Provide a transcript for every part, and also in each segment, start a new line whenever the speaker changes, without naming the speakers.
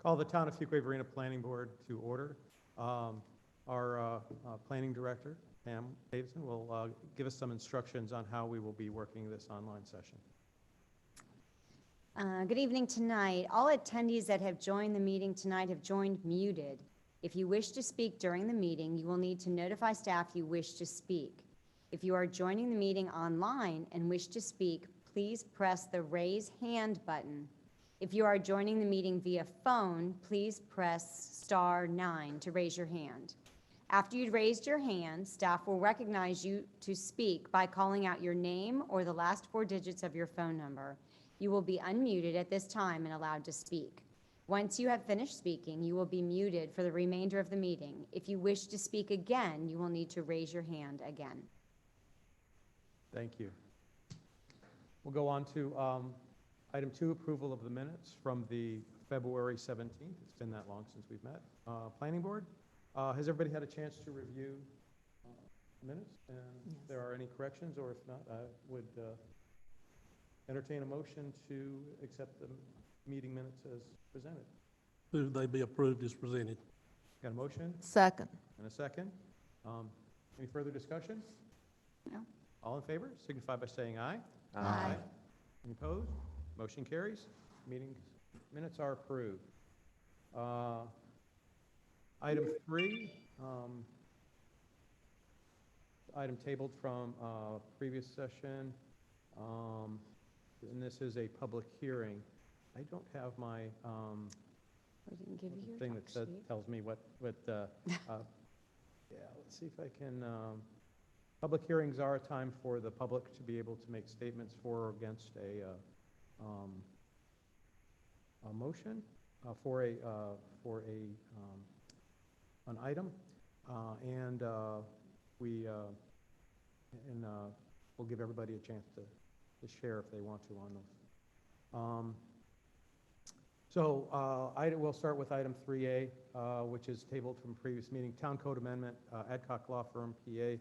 Call the Town of Fuquay-Varina Planning Board to order. Our Planning Director, Pam Davidson, will give us some instructions on how we will be working this online session.
Good evening tonight. All attendees that have joined the meeting tonight have joined muted. If you wish to speak during the meeting, you will need to notify staff you wish to speak. If you are joining the meeting online and wish to speak, please press the raise hand button. If you are joining the meeting via phone, please press *9 to raise your hand. After you've raised your hand, staff will recognize you to speak by calling out your name or the last 4 digits of your phone number. You will be unmuted at this time and allowed to speak. Once you have finished speaking, you will be muted for the remainder of the meeting. If you wish to speak again, you will need to raise your hand again.
Thank you. We'll go on to item 2, approval of the minutes from the February 17th. It's been that long since we've met. Planning Board, has everybody had a chance to review minutes? And yes. If there are any corrections, or if not, I would entertain a motion to accept the meeting minutes as presented.
Move they be approved as presented.
Got a motion?
Second.
And a second. Any further discussion?
No.
All in favor, signify by saying aye.
Aye.
Any opposed? Motion carries. Meeting minutes are approved. Item 3, item tabled from previous session, and this is a public hearing. I don't have my thing that tells me what yeah, let's see if I can. Public hearings are a time for the public to be able to make statements for or against a motion for an item, and we'll give everybody a chance to share if they want to on those. We'll start with item 3A, which is tabled from previous meeting. Town Code Amendment, Adcock Law Firm, PA,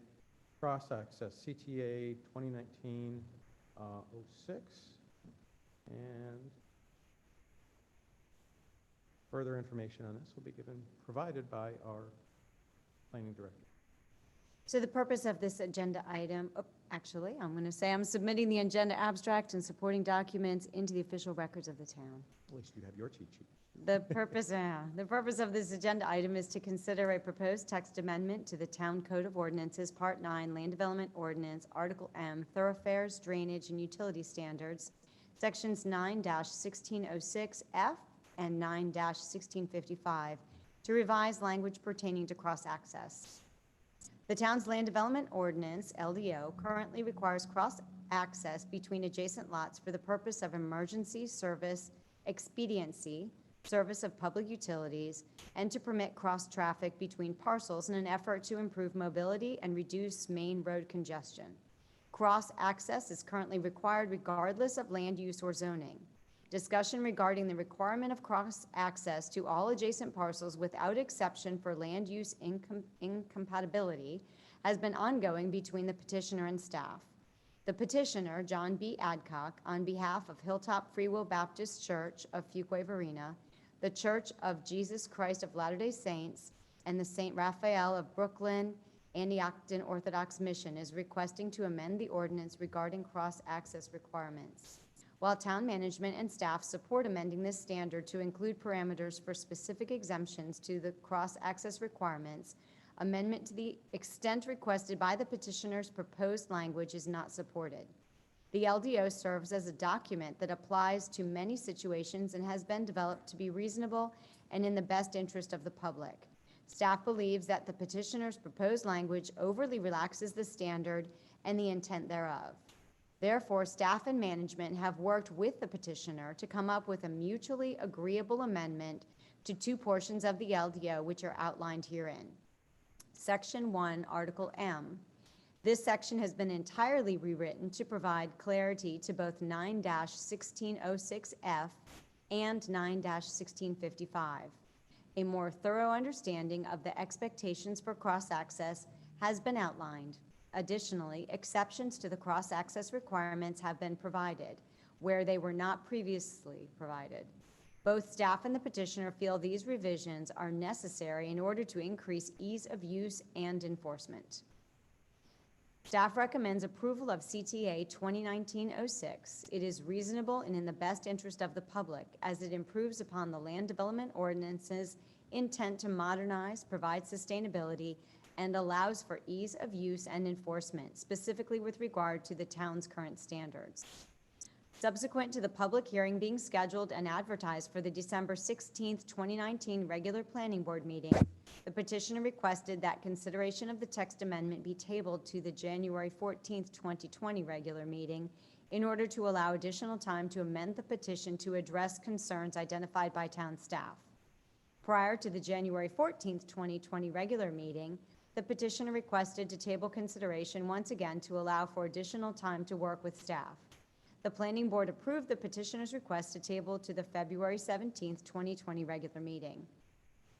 Cross Access, CTA 2019-06, and further information on this will be provided by our Planning Director.
So the purpose of this agenda item, actually, I'm going to say I'm submitting the agenda abstract and supporting documents into the official records of the town.
At least you have your cheat sheet.
The purpose of this agenda item is to consider a proposed text amendment to the Town Code of Ordinances, Part 9, Land Development Ordinance, Article M, Thoroughfares, Drainage, and Utility Standards, Sections 9-1606F and 9-1655, to revise language pertaining to cross-access. The town's Land Development Ordinance, LDO, currently requires cross-access between adjacent lots for the purpose of emergency service expediency, service of public utilities, and to permit cross-traffic between parcels in an effort to improve mobility and reduce main road congestion. Cross-access is currently required regardless of land use or zoning. Discussion regarding the requirement of cross-access to all adjacent parcels without exception for land use incompatibility has been ongoing between the petitioner and staff. The petitioner, John B. Adcock, on behalf of Hilltop Free Will Baptist Church of Fuquay-Varina, the Church of Jesus Christ of Latter-day Saints, and the St. Raphael of Brooklyn Antiochian Orthodox Mission, is requesting to amend the ordinance regarding cross-access requirements. While town management and staff support amending this standard to include parameters for specific exemptions to the cross-access requirements, amendment to the extent requested by the petitioner's proposed language is not supported. The LDO serves as a document that applies to many situations and has been developed to be reasonable and in the best interest of the public. Staff believes that the petitioner's proposed language overly relaxes the standard and the intent thereof. Therefore, staff and management have worked with the petitioner to come up with a mutually agreeable amendment to 2 portions of the LDO, which are outlined herein. Section 1, Article M. This section has been entirely rewritten to provide clarity to both 9-1606F and 9-1655. A more thorough understanding of the expectations for cross-access has been outlined. Additionally, exceptions to the cross-access requirements have been provided, where they were not previously provided. Both staff and the petitioner feel these revisions are necessary in order to increase ease of use and enforcement. Staff recommends approval of CTA 2019-06. It is reasonable and in the best interest of the public as it improves upon the Land Development Ordinance's intent to modernize, provide sustainability, and allows for ease of use and enforcement, specifically with regard to the town's current standards. Subsequent to the public hearing being scheduled and advertised for the December 16, 2019 regular planning board meeting, the petitioner requested that consideration of the text amendment be tabled to the January 14, 2020 regular meeting in order to allow additional time to amend the petition to address concerns identified by town staff. Prior to the January 14, 2020 regular meeting, the petitioner requested to table consideration once again to allow for additional time to work with staff. The planning board approved the petitioner's request to table to the February 17, 2020 regular meeting.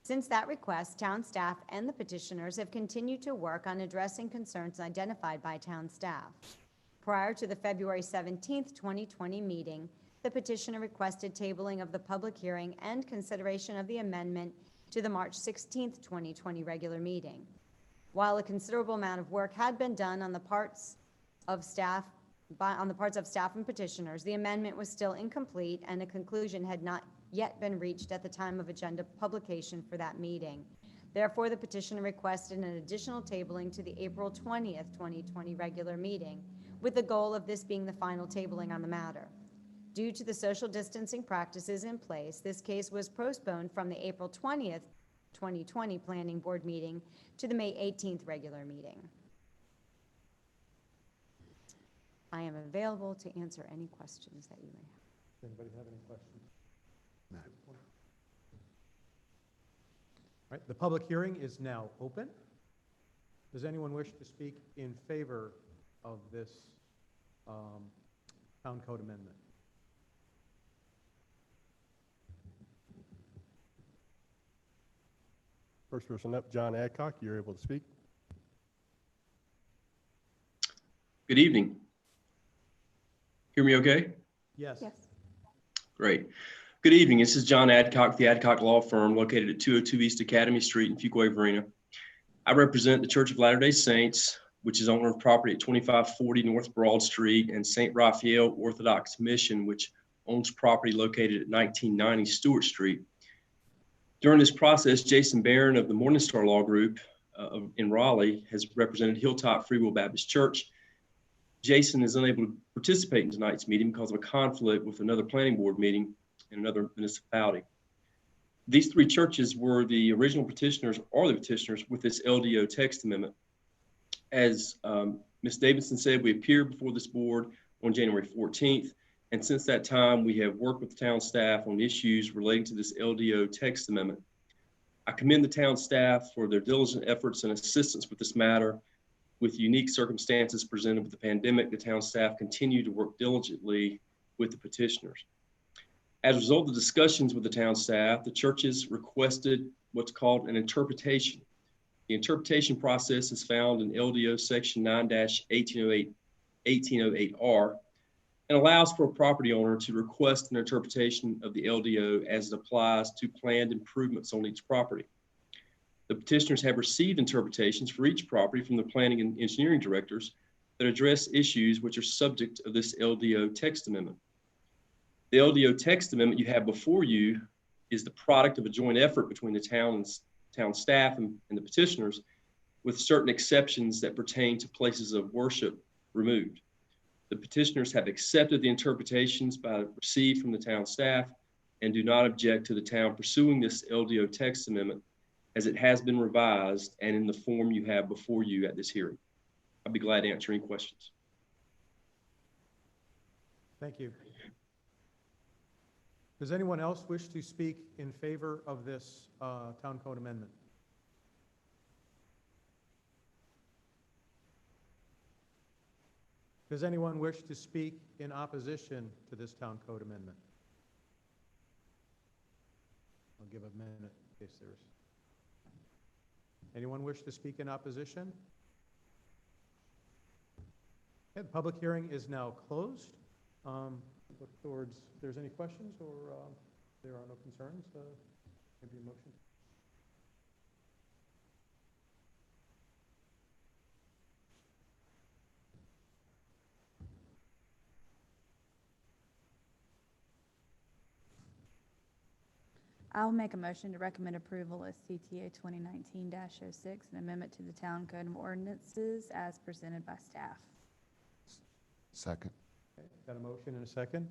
Since that request, town staff and the petitioners have continued to work on addressing concerns identified by town staff. Prior to the February 17, 2020 meeting, the petitioner requested tabling of the public hearing and consideration of the amendment to the March 16, 2020 regular meeting. While a considerable amount of work had been done on the parts of staff and petitioners, the amendment was still incomplete and a conclusion had not yet been reached at the time of agenda publication for that meeting. Therefore, the petitioner requested an additional tabling to the April 20th, 2020 regular meeting, with the goal of this being the final tabling on the matter. Due to the social distancing practices in place, this case was postponed from the April 20th, 2020 planning board meeting to the May 18th regular meeting. I am available to answer any questions that you may have.
Does anybody have any questions?
No.
All right, the public hearing is now open. Does anyone wish to speak in favor of this town code amendment?
First person up, John Adcock, you're able to speak.
Good evening. Hear me okay?
Yes.
Yes.
Great. Good evening. This is John Adcock, the Adcock Law Firm located at 202 East Academy Street in Fuquay-Varina. I represent the Church of Latter-day Saints, which is owner of property at 2540 North Broad Street, and St. Raphael Orthodox Mission, which owns property located at 1990 Stewart Street. During this process, Jason Barron of the Morningstar Law Group in Raleigh has represented Hilltop Free Will Baptist Church. Jason is unable to participate in tonight's meeting because of a conflict with another planning board meeting in another municipality. These three churches were the original petitioners or the petitioners with this LDO text amendment. As Ms. Davidson said, we appeared before this board on January 14th. And since that time, we have worked with the town staff on issues relating to this LDO text amendment. I commend the town staff for their diligent efforts and assistance with this matter. With unique circumstances presented with the pandemic, the town staff continue to work diligently with the petitioners. As a result of the discussions with the town staff, the churches requested what's called an interpretation. The interpretation process is found in LDO section 9-1808R and allows for a property owner to request an interpretation of the LDO as it applies to planned improvements on each property. The petitioners have received interpretations for each property from the planning and engineering directors that address issues which are subject of this LDO text amendment. The LDO text amendment you have before you is the product of a joint effort between the town staff and the petitioners, with certain exceptions that pertain to places of worship removed. The petitioners have accepted the interpretations received from the town staff and do not object to the town pursuing this LDO text amendment as it has been revised and in the form you have before you at this hearing. I'd be glad to answer any questions.
Thank you. Does anyone else wish to speak in favor of this town code amendment? Does anyone wish to speak in opposition to this town code amendment? I'll give a minute in case there's. Anyone wish to speak in opposition? Okay, the public hearing is now closed. Look towards if there's any questions or There are no concerns, maybe a motion.
I'll make a motion to recommend approval of CTA 2019-06, an amendment to the Town Code of Ordinances as presented by staff.
Second.
Okay, got a motion and a second.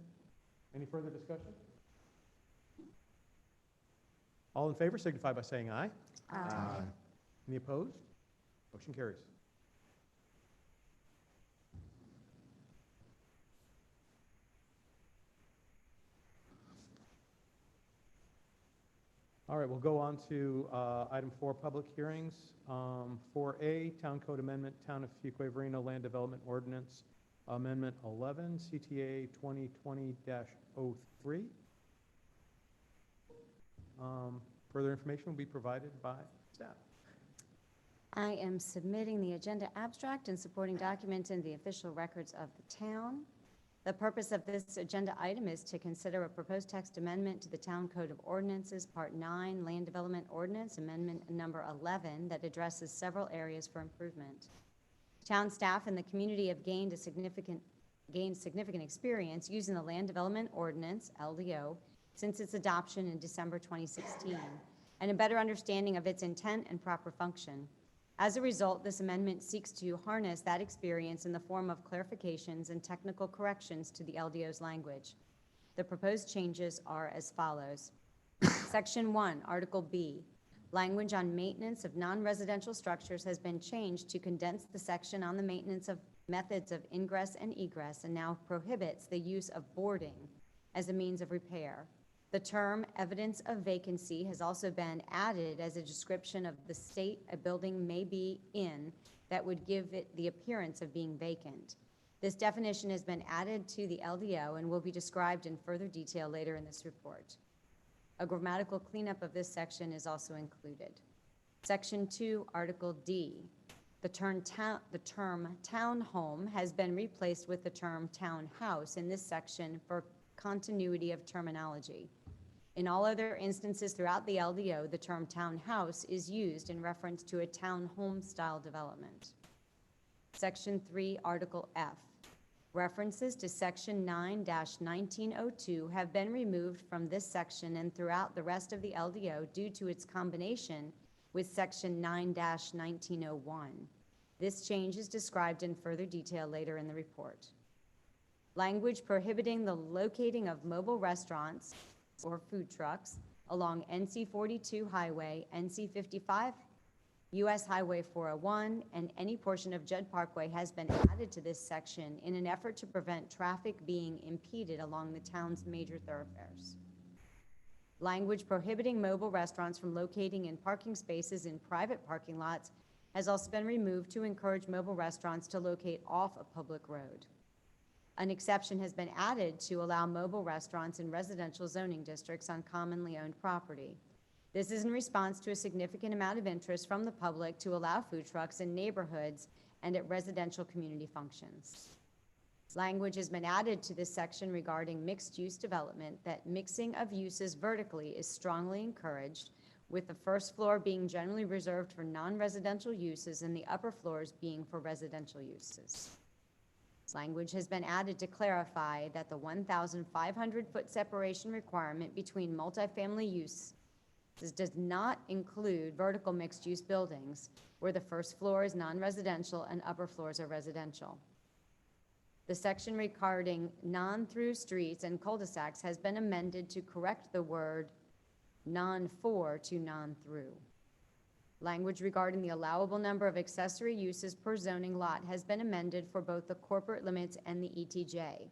Any further discussion? All in favor signify by saying aye. Any opposed? Motion carries. All right, we'll go on to item 4, public hearings. 4A, Town Code Amendment, Town of Fuquay-Varina Land Development Ordinance, Amendment 11, CTA 2020-03. Further information will be provided by staff.
I am submitting the agenda abstract and supporting document in the official records of the town. The purpose of this agenda item is to consider a proposed text amendment to the Town Code of Ordinances, Part 9, Land Development Ordinance, Amendment Number 11, that addresses several areas for improvement. Town staff and the community have gained significant experience using the Land Development Ordinance, LDO, since its adoption in December 2016, and a better understanding of its intent and proper function. As a result, this amendment seeks to harness that experience in the form of clarifications and technical corrections to the LDO's language. The proposed changes are as follows. Section 1, Article B, language on maintenance of non-residential structures has been changed to condense the section on the maintenance of methods of ingress and egress and now prohibits the use of boarding as a means of repair. The term evidence of vacancy has also been added as a description of the state a building may be in that would give it the appearance of being vacant. This definition has been added to the LDO and will be described in further detail later in this report. A grammatical cleanup of this section is also included. Section 2, Article D. The term townhome has been replaced with the term townhouse in this section for continuity of terminology. In all other instances throughout the LDO, the term townhouse is used in reference to a townhome style development. Section 3, Article F. References to Section 9-1902 have been removed from this section and throughout the rest of the LDO due to its combination with Section 9-1901. This change is described in further detail later in the report. Language prohibiting the locating of mobile restaurants or food trucks along NC 42 Highway, NC 55, US Highway 401, and any portion of Judd Parkway has been added to this section in an effort to prevent traffic being impeded along the town's major thoroughfares. Language prohibiting mobile restaurants from locating in parking spaces in private parking lots has also been removed to encourage mobile restaurants to locate off a public road. An exception has been added to allow mobile restaurants in residential zoning districts on commonly owned property. This is in response to a significant amount of interest from the public to allow food trucks in neighborhoods and at residential community functions. Language has been added to this section regarding mixed-use development that mixing of uses vertically is strongly encouraged, with the first floor being generally reserved for non-residential uses and the upper floors being for residential uses. Language has been added to clarify that the 1,500-foot separation requirement between multifamily uses does not include vertical mixed-use buildings where the first floor is non-residential and upper floors are residential. The section regarding non-through streets and cul-de-sacs has been amended to correct the word non-for to non-through. Language regarding the allowable number of accessory uses per zoning lot has been amended for both the corporate limits and the ETJ.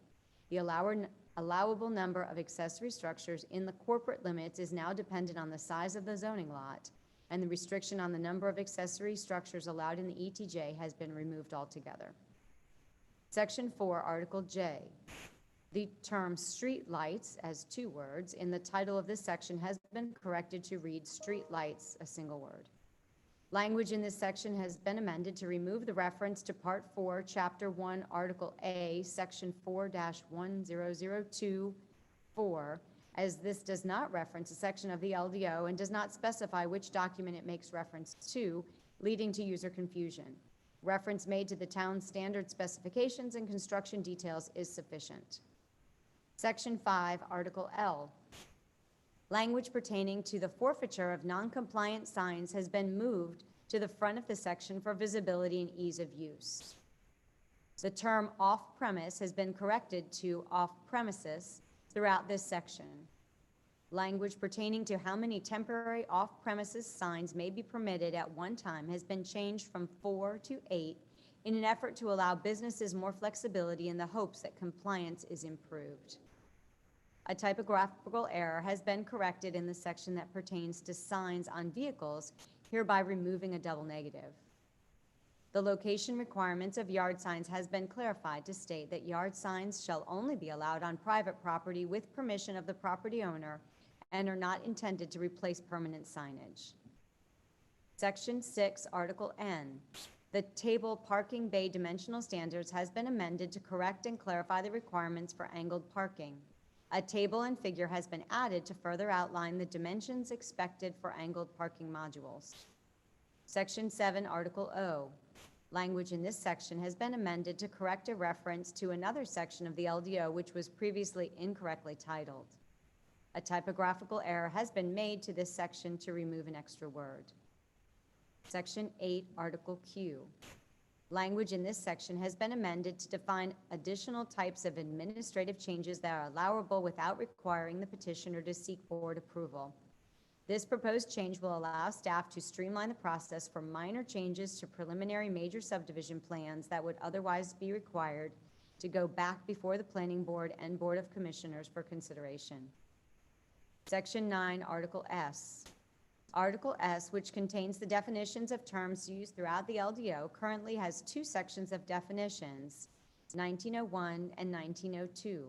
The allowable number of accessory structures in the corporate limits is now dependent on the size of the zoning lot, and the restriction on the number of accessory structures allowed in the ETJ has been removed altogether. Section 4, Article J. The term street lights, as 2 words, in the title of this section has been corrected to read street lights, a single word. Language in this section has been amended to remove the reference to Part 4, Chapter 1, Article A, Section 4-1002-4, as this does not reference a section of the LDO and does not specify which document it makes reference to, leading to user confusion. Reference made to the town's standard specifications and construction details is sufficient. Section 5, Article L. Language pertaining to the forfeiture of non-compliant signs has been moved to the front of the section for visibility and ease of use. The term off-premise has been corrected to off-premises throughout this section. Language pertaining to how many temporary off-premises signs may be permitted at one time has been changed from 4 to 8 in an effort to allow businesses more flexibility in the hopes that compliance is improved. A typographical error has been corrected in the section that pertains to signs on vehicles, hereby removing a double negative. The location requirements of yard signs has been clarified to state that yard signs shall only be allowed on private property with permission of the property owner and are not intended to replace permanent signage. Section 6, Article N. The table parking bay dimensional standards has been amended to correct and clarify the requirements for angled parking. A table and figure has been added to further outline the dimensions expected for angled parking modules. Section 7, Article O. Language in this section has been amended to correct a reference to another section of the LDO which was previously incorrectly titled. A typographical error has been made to this section to remove an extra word. Section 8, Article Q. Language in this section has been amended to define additional types of administrative changes that are allowable without requiring the petitioner to seek board approval. This proposed change will allow staff to streamline the process for minor changes to preliminary major subdivision plans that would otherwise be required to go back before the Planning Board and Board of Commissioners for consideration. Section 9, Article S. Article S, which contains the definitions of terms used throughout the LDO, currently has two sections of definitions, 1901 and 1902.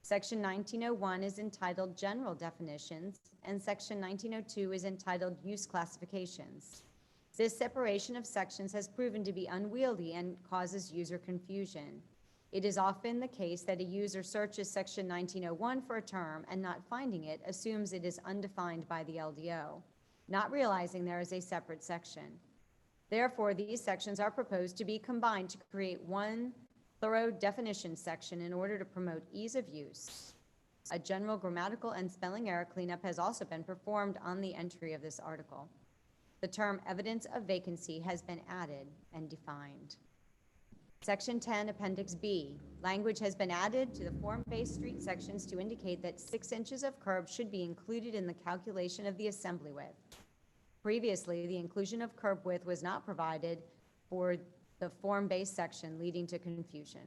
Section 1901 is entitled General Definitions, and Section 1902 is entitled Use Classifications. This separation of sections has proven to be unwieldy and causes user confusion. It is often the case that a user searches Section 1901 for a term and not finding it assumes it is undefined by the LDO, not realizing there is a separate section. Therefore, these sections are proposed to be combined to create one thorough definition section in order to promote ease of use. A general grammatical and spelling error cleanup has also been performed on the entry of this article. The term evidence of vacancy has been added and defined. Section 10, Appendix B. Language has been added to the form-based street sections to indicate that 6 inches of curb should be included in the calculation of the assembly width. Previously, the inclusion of curb width was not provided for the form-based section, leading to confusion.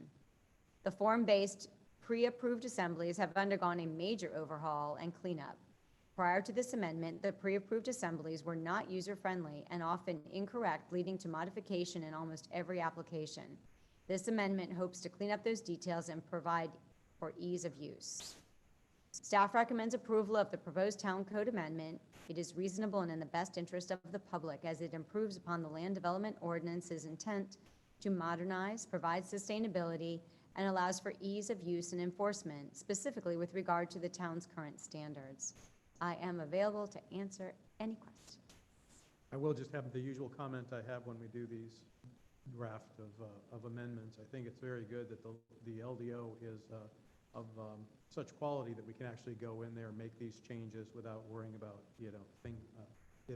The form-based pre-approved assemblies have undergone a major overhaul and cleanup. Prior to this amendment, the pre-approved assemblies were not user-friendly and often incorrect, leading to modification in almost every application. This amendment hopes to clean up those details and provide for ease of use. Staff recommends approval of the proposed town code amendment. It is reasonable and in the best interest of the public as it improves upon the land development ordinance's intent to modernize, provide sustainability, and allows for ease of use and enforcement, specifically with regard to the town's current standards. I am available to answer any questions.
I will just have the usual comment I have when we do these draft of amendments. I think it's very good that the LDO is of such quality that we can actually go in there and make these changes without worrying about, it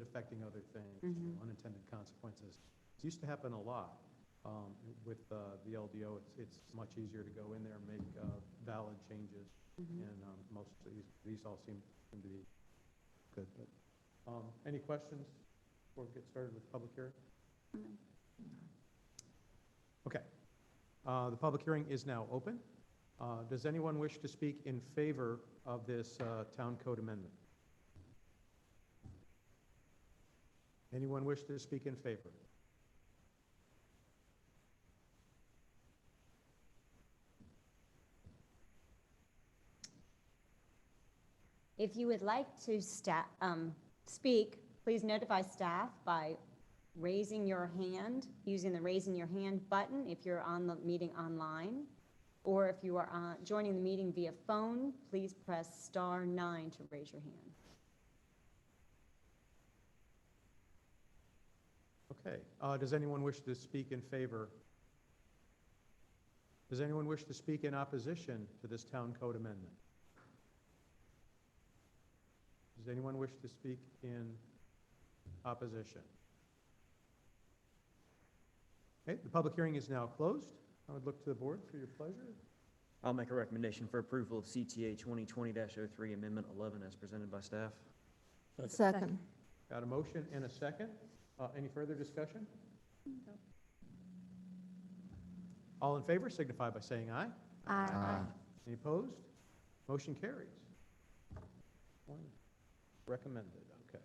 affecting other things, unintended consequences. It used to happen a lot with the LDO. It's much easier to go in there and make valid changes, and most of these all seem to be good. But, any questions before we get started with the public hearing? Okay. The public hearing is now open. Does anyone wish to speak in favor of this town code amendment? Anyone wish to speak in favor?
If you would like to speak, please notify staff by raising your hand, using the raising your hand button if you're on the meeting online. Or if you are joining the meeting via phone, please press *9 to raise your hand.
Okay, does anyone wish to speak in favor? Does anyone wish to speak in opposition to this town code amendment? Does anyone wish to speak in opposition? Okay, the public hearing is now closed. I would look to the board for your pleasure.
I'll make a recommendation for approval of CTA 2020-03 Amendment 11 as presented by staff.
Second.
Got a motion and a second. Any further discussion? All in favor signify by saying aye.
Aye.
Any opposed? Motion carries. Recommended, okay.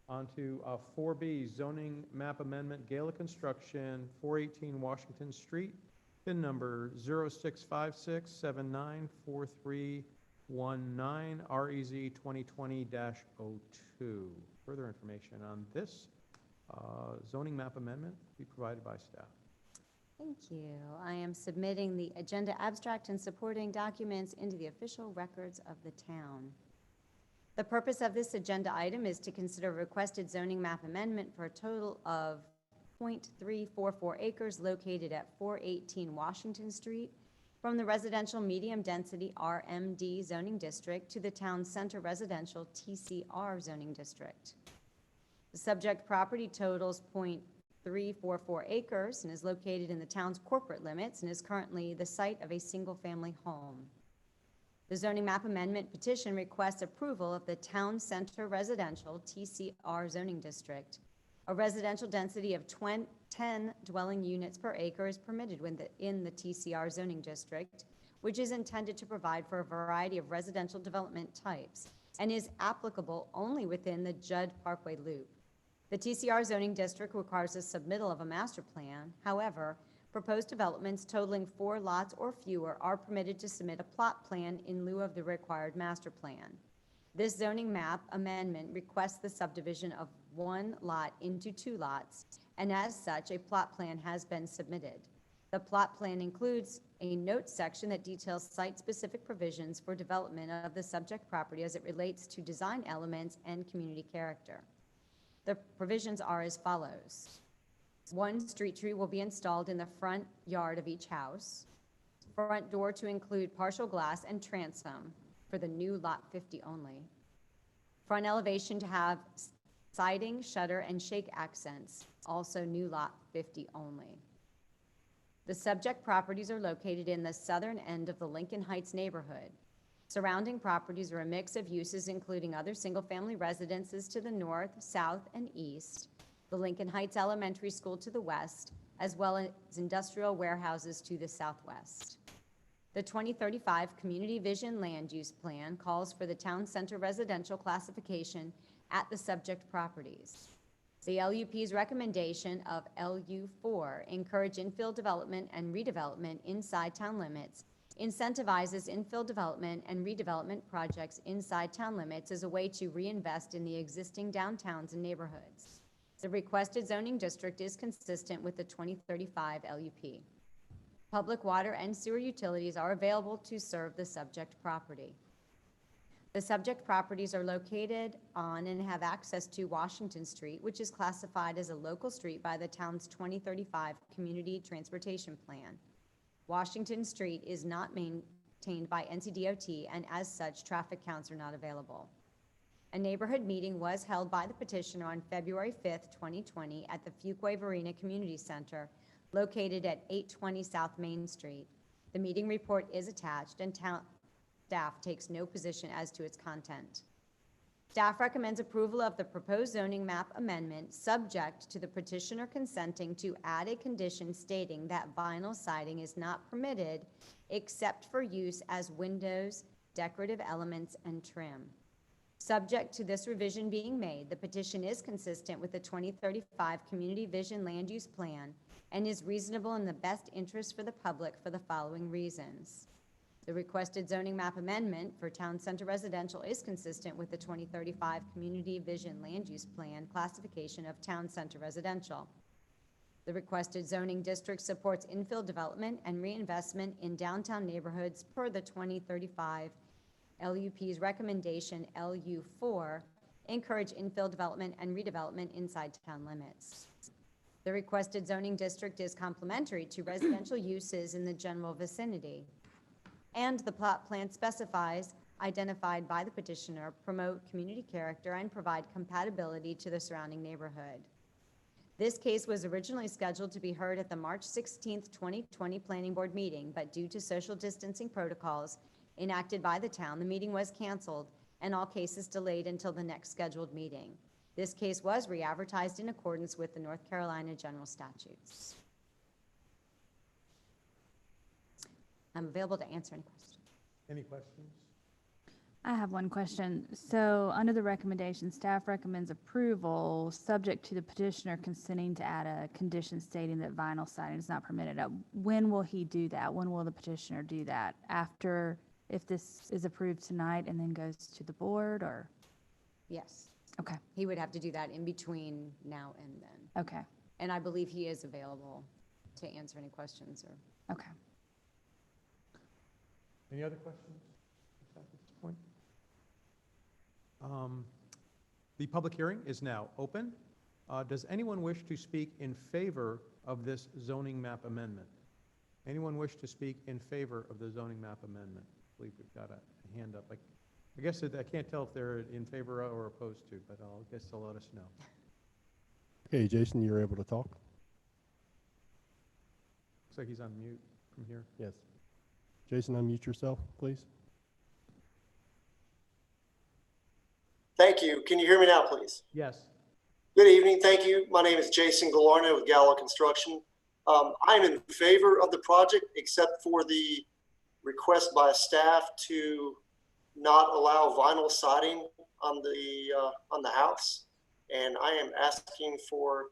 On to 4B, zoning map amendment, Gala Construction, 418 Washington Street, PIN number 0656794319, REZ 2020-02. Further information on this zoning map amendment will be provided by staff.
Thank you. I am submitting the agenda abstract and supporting documents into the official records of the town. The purpose of this agenda item is to consider a requested zoning map amendment for a total of 0.344 acres located at 418 Washington Street from the residential medium density RMD zoning district to the town center residential TCR zoning district. The subject property totals 0.344 acres and is located in the town's corporate limits and is currently the site of a single-family home. The zoning map amendment petition requests approval of the town center residential TCR zoning district. A residential density of 10 dwelling units per acre is permitted in the TCR zoning district, which is intended to provide for a variety of residential development types and is applicable only within the Judd Parkway Loop. The TCR zoning district requires a submittal of a master plan. However, proposed developments totaling 4 lots or fewer are permitted to submit a plot plan in lieu of the required master plan. This zoning map amendment requests the subdivision of 1 lot into 2 lots, and as such, a plot plan has been submitted. The plot plan includes a note section that details site-specific provisions for development of the subject property as it relates to design elements and community character. The provisions are as follows. 1 street tree will be installed in the front yard of each house. Front door to include partial glass and transom for the new lot 50 only. Front elevation to have siding, shutter, and shake accents, also new lot 50 only. The subject properties are located in the southern end of the Lincoln Heights neighborhood. Surrounding properties are a mix of uses including other single-family residences to the north, south, and east, the Lincoln Heights Elementary School to the west, as well as industrial warehouses to the southwest. The 2035 Community Vision Land Use Plan calls for the town center residential classification at the subject properties. The LUP's recommendation of LU4 encourage infill development and redevelopment inside town limits, incentivizes infill development and redevelopment projects inside town limits as a way to reinvest in the existing downtowns and neighborhoods. The requested zoning district is consistent with the 2035 LUP. Public water and sewer utilities are available to serve the subject property. The subject properties are located on and have access to Washington Street, which is classified as a local street by the town's 2035 Community Transportation Plan. Washington Street is not maintained by NCDOT, and as such, traffic counts are not available. A neighborhood meeting was held by the petitioner on February 5th, 2020 at the Fuquay-Varina Community Center, located at 820 South Main Street. The meeting report is attached, and town staff takes no position as to its content. Staff recommends approval of the proposed zoning map amendment, subject to the petitioner consenting to add a condition stating that vinyl siding is not permitted except for use as windows, decorative elements, and trim. Subject to this revision being made, the petition is consistent with the 2035 Community Vision Land Use Plan and is reasonable in the best interest for the public for the following reasons. The requested zoning map amendment for town center residential is consistent with the 2035 Community Vision Land Use Plan classification of town center residential. The requested zoning district supports infill development and reinvestment in downtown neighborhoods per the 2035 LUP's recommendation LU4, encourage infill development and redevelopment inside town limits. The requested zoning district is complementary to residential uses in the general vicinity. And the plot plan specifies, identified by the petitioner, promote community character and provide compatibility to the surrounding neighborhood. This case was originally scheduled to be heard at the March 16th, 2020 Planning Board meeting, but due to social distancing protocols enacted by the town, the meeting was canceled and all cases delayed until the next scheduled meeting. This case was re-advertised in accordance with the North Carolina General Statutes. I'm available to answer any questions.
Any questions?
I have one question. So, under the recommendation, staff recommends approval, subject to the petitioner consenting to add a condition stating that vinyl siding is not permitted. When will he do that? When will the petitioner do that? After, if this is approved tonight and then goes to the board, or?
Yes,
Okay,
he would have to do that in between now and then.
okay,
And I believe he is available to answer any questions or.
okay.
Any other questions at this point? The public hearing is now open. Does anyone wish to speak in favor of this zoning map amendment? Anyone wish to speak in favor of the zoning map amendment? I believe we've got a hand up. I guess I can't tell if they're in favor or opposed to, but I guess they'll let us know.
Okay, Jason, you're able to talk?
Looks like he's on mute from here.
Yes. Jason, unmute yourself, please.
Thank you. Can you hear me now, please?
Yes.
Good evening. Thank you. My name is Jason Galarno with Gallo Construction. I'm in favor of the project, except for the request by staff to not allow vinyl siding on the house. And I am asking for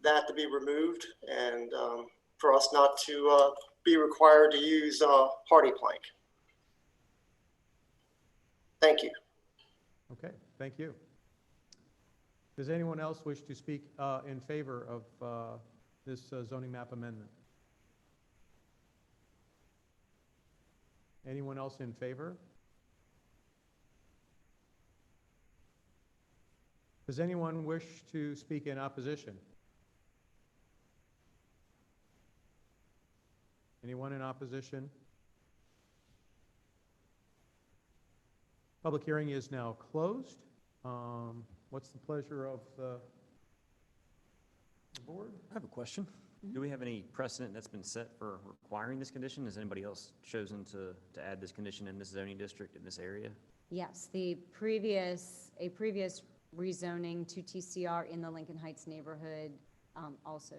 that to be removed and for us not to be required to use hardy plank. Thank you.
Okay, thank you. Does anyone else wish to speak in favor of this zoning map amendment? Anyone else in favor? Does anyone wish to speak in opposition? Anyone in opposition? Public hearing is now closed. What's the pleasure of the board?
I have a question. Do we have any precedent that's been set for requiring this condition? Has anybody else chosen to add this condition in this zoning district in this area?
Yes, a previous rezoning to TCR in the Lincoln Heights neighborhood also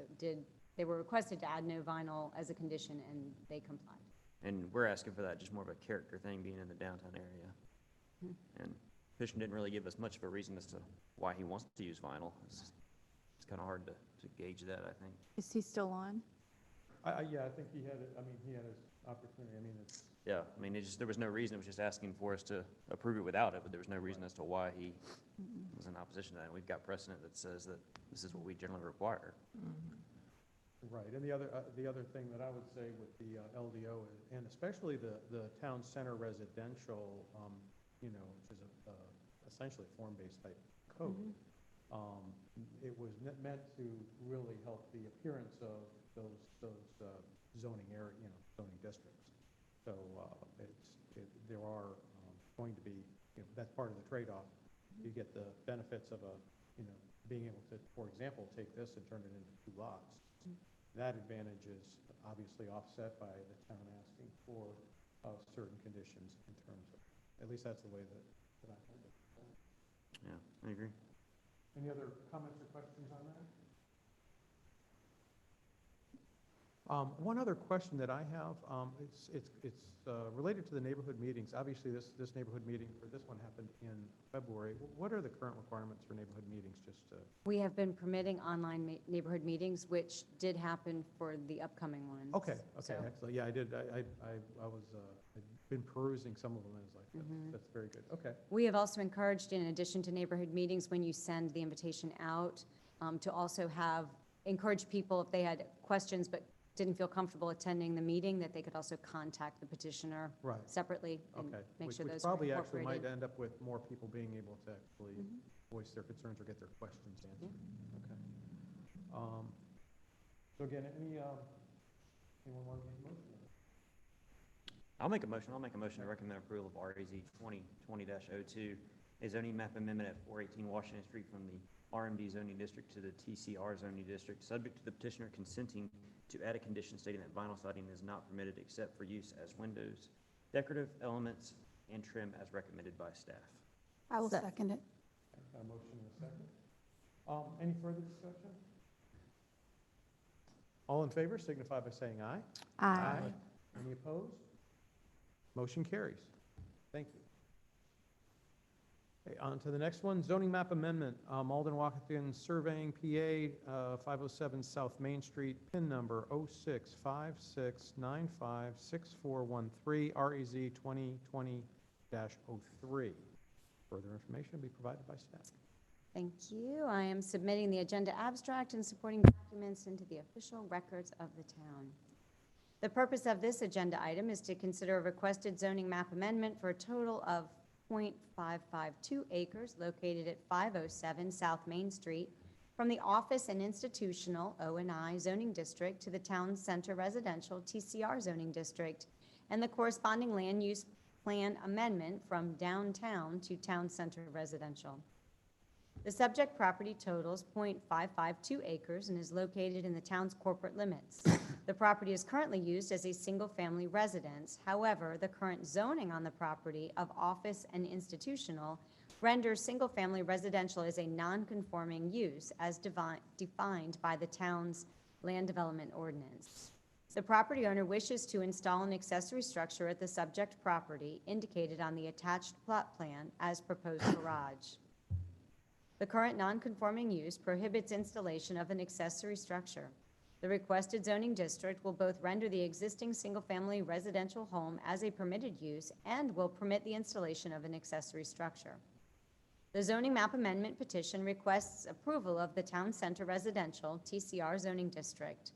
they were requested to add no vinyl as a condition, and they complied.
And we're asking for that, just more of a character thing, being in the downtown area. And Petition didn't really give us much of a reason as to why he wants to use vinyl. It's kind of hard to gauge that, I think.
Is he still on?
Yeah, I think he had it. I mean, he had his opportunity. I mean, it's.
Yeah, I mean, there was no reason. It was just asking for us to approve it without it, but there was no reason as to why he was in opposition to that. And we've got precedent that says that this is what we generally require.
Right, and the other thing that I would say with the LDO is, and especially the town center residential, which is essentially a form-based type code, it was meant to really help the appearance of those zoning area, zoning districts. So there are going to be, that's part of the trade-off. You get the benefits of being able to, for example, take this and turn it into 2 lots. That advantage is obviously offset by the town asking for certain conditions in terms of, at least that's the way that I heard it.
Yeah, I agree.
Any other comments or questions on that? One other question that I have, it's related to the neighborhood meetings. Obviously, this neighborhood meeting for this one happened in February. What are the current requirements for neighborhood meetings?
We have been permitting online neighborhood meetings, which did happen for the upcoming ones.
Okay,
So-
excellent. Yeah, I did. I'd been perusing some of them. And I was like, that's very good. Okay.
We have also encouraged, in addition to neighborhood meetings, when you send the invitation out, to also have encourage people, if they had questions but didn't feel comfortable attending the meeting, that they could also contact the petitioner
Right,
separately and
okay.
make sure
Which
those are
probably actually might
incorporated.
end up with more people being able to actually
Mhm.
voice their concerns or get their questions answered. Okay. So again, anyone want to make a motion?
I'll make a motion to recommend approval of RAZ 2020-02, a zoning map amendment at 418 Washington Street from the RMD zoning district to the TCR zoning district, subject to the petitioner consenting to add a condition stating that vinyl siding is not permitted except for use as windows, decorative elements, and trim as recommended by staff.
I will second it.
Okay, got a motion and a second. Any further discussion? All in favor signify by saying aye.
Aye.
Any opposed? Motion carries. Thank you. Okay, on to the next one, zoning map amendment, Malden Washington Surveying, PA, 507 South Main Street, PIN number 0656956413, RAZ 2020-03. Further information will be provided by staff.
Thank you. I am submitting the agenda abstract and supporting documents into the official records of the town. The purpose of this agenda item is to consider a requested zoning map amendment for a total of .552 acres located at 507 South Main Street from the Office and Institutional O&I zoning district to the Town Center Residential TCR zoning district and the corresponding land use plan amendment from downtown to Town Center Residential. The subject property totals .552 acres and is located in the town's corporate limits. The property is currently used as a single-family residence. However, the current zoning on the property of office and institutional renders single-family residential as a non-conforming use as defined by the town's land development ordinance. The property owner wishes to install an accessory structure at the subject property indicated on the attached plot plan as proposed garage. The current non-conforming use prohibits installation of an accessory structure. The requested zoning district will both render the existing single-family residential home as a permitted use and will permit the installation of an accessory structure. The zoning map amendment petition requests approval of the Town Center Residential TCR zoning district.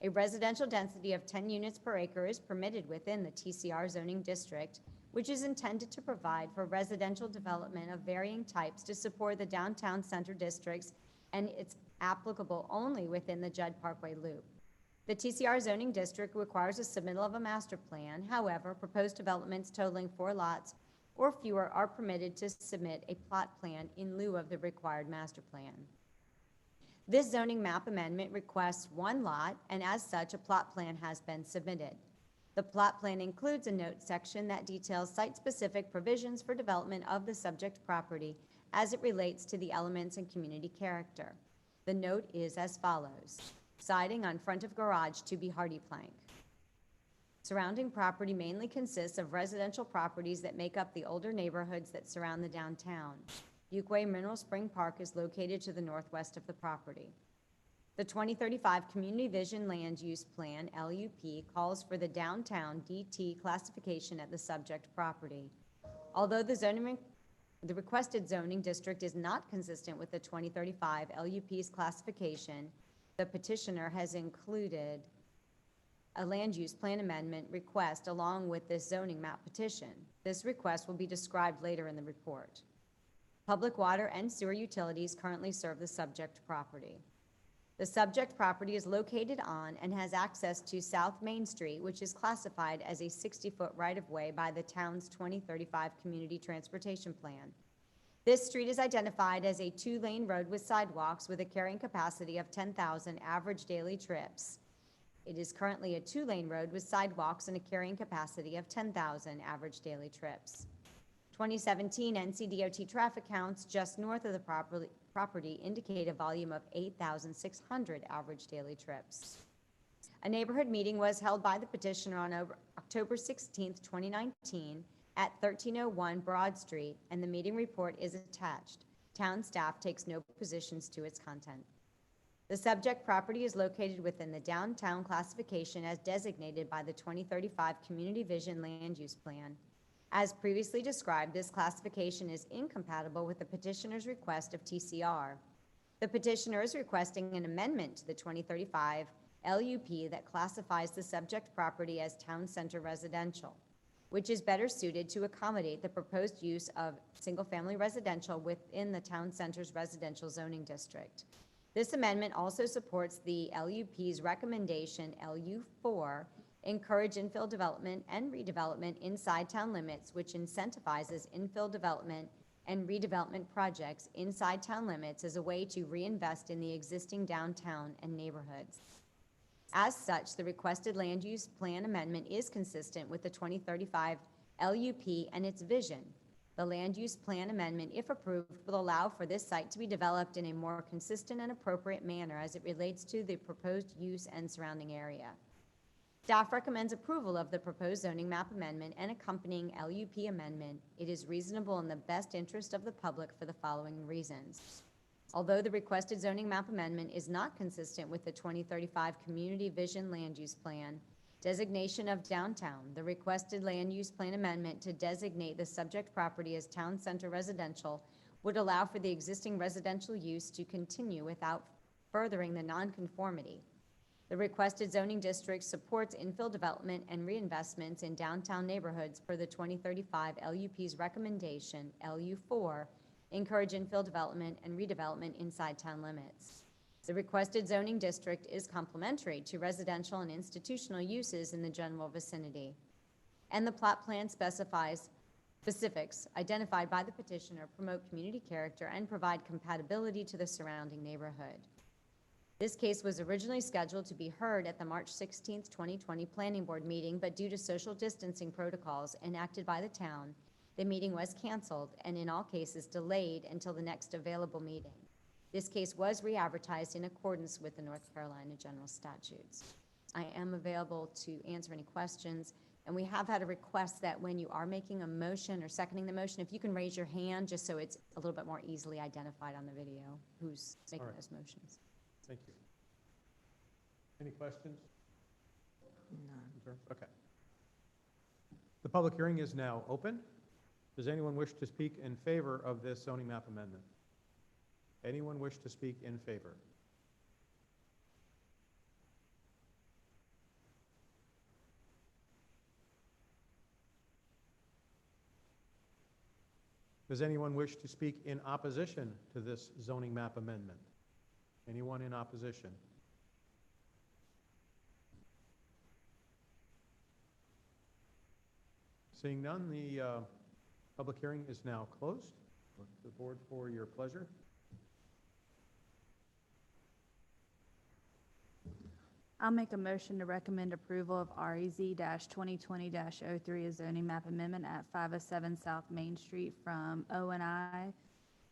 A residential density of 10 units per acre is permitted within the TCR zoning district, which is intended to provide for residential development of varying types to support the downtown center districts, and it's applicable only within the Judd Parkway Loop. The TCR zoning district requires a submittal of a master plan. However, proposed developments totaling 4 lots or fewer are permitted to submit a plot plan in lieu of the required master plan. This zoning map amendment requests 1 lot, and as such, a plot plan has been submitted. The plot plan includes a note section that details site-specific provisions for development of the subject property as it relates to the elements and community character. The note is as follows. Siding on front of garage to be hardy plank. Surrounding property mainly consists of residential properties that make up the older neighborhoods that surround the downtown. Fuquay Mineral Spring Park is located to the northwest of the property. The 2035 Community Vision Land Use Plan, LUP, calls for the downtown DT classification at the subject property. Although the requested zoning district is not consistent with the 2035 LUP's classification, the petitioner has included a land use plan amendment request along with this zoning map petition. This request will be described later in the report. Public water and sewer utilities currently serve the subject property. The subject property is located on and has access to South Main Street, which is classified as a 60-foot right-of-way by the town's 2035 Community Transportation Plan. This street is identified as a 2-lane road with sidewalks with a carrying capacity of 10,000 average daily trips. It is currently a 2-lane road with sidewalks and a carrying capacity of 10,000 average daily trips. 2017 NCDOT traffic counts just north of the property indicate a volume of 8,600 average daily trips. A neighborhood meeting was held by the petitioner on October 16, 2019 at 1301 Broad Street, and the meeting report is attached. Town staff takes no positions to its content. The subject property is located within the downtown classification as designated by the 2035 Community Vision Land Use Plan. As previously described, this classification is incompatible with the petitioner's request of TCR. The petitioner is requesting an amendment to the 2035 LUP that classifies the subject property as town center residential, which is better suited to accommodate the proposed use of single-family residential within the town center's residential zoning district. This amendment also supports the LUP's recommendation, LU4, encourage infill development and redevelopment inside town limits, which incentivizes infill development and redevelopment projects inside town limits as a way to reinvest in the existing downtown and neighborhoods. As such, the requested land use plan amendment is consistent with the 2035 LUP and its vision. The land use plan amendment, if approved, will allow for this site to be developed in a more consistent and appropriate manner as it relates to the proposed use and surrounding area. Staff recommends approval of the proposed zoning map amendment and accompanying LUP amendment. It is reasonable in the best interest of the public for the following reasons. Although the requested zoning map amendment is not consistent with the 2035 Community Vision Land Use Plan designation of downtown, the requested land use plan amendment to designate the subject property as town center residential would allow for the existing residential use to continue without furthering the nonconformity. The requested zoning district supports infill development and reinvestments in downtown neighborhoods per the 2035 LUP's recommendation, LU4, encourage infill development and redevelopment inside town limits. The requested zoning district is complementary to residential and institutional uses in the general vicinity. And the plot plan specifies specifics identified by the petitioner, promote community character, and provide compatibility to the surrounding neighborhood. This case was originally scheduled to be heard at the March 16, 2020 Planning Board meeting, but due to social distancing protocols enacted by the town, the meeting was canceled and in all cases delayed until the next available meeting. This case was re-advertised in accordance with the North Carolina General Statutes. I am available to answer any questions, and we have had a request that when you are making a motion or seconding the motion, if you can raise your hand just so it's a little bit more easily identified on the video who's making
All right.
those motions.
Thank you. Any questions? None. Okay. The public hearing is now open. Does anyone wish to speak in favor of this zoning map amendment? Anyone wish to speak in favor? Does anyone wish to speak in opposition to this zoning map amendment? Anyone in opposition? Seeing none, the public hearing is now closed. Look to the board for your pleasure.
I'll make a motion to recommend approval of REZ-2020-03, a zoning map amendment at 507 South Main Street from O&I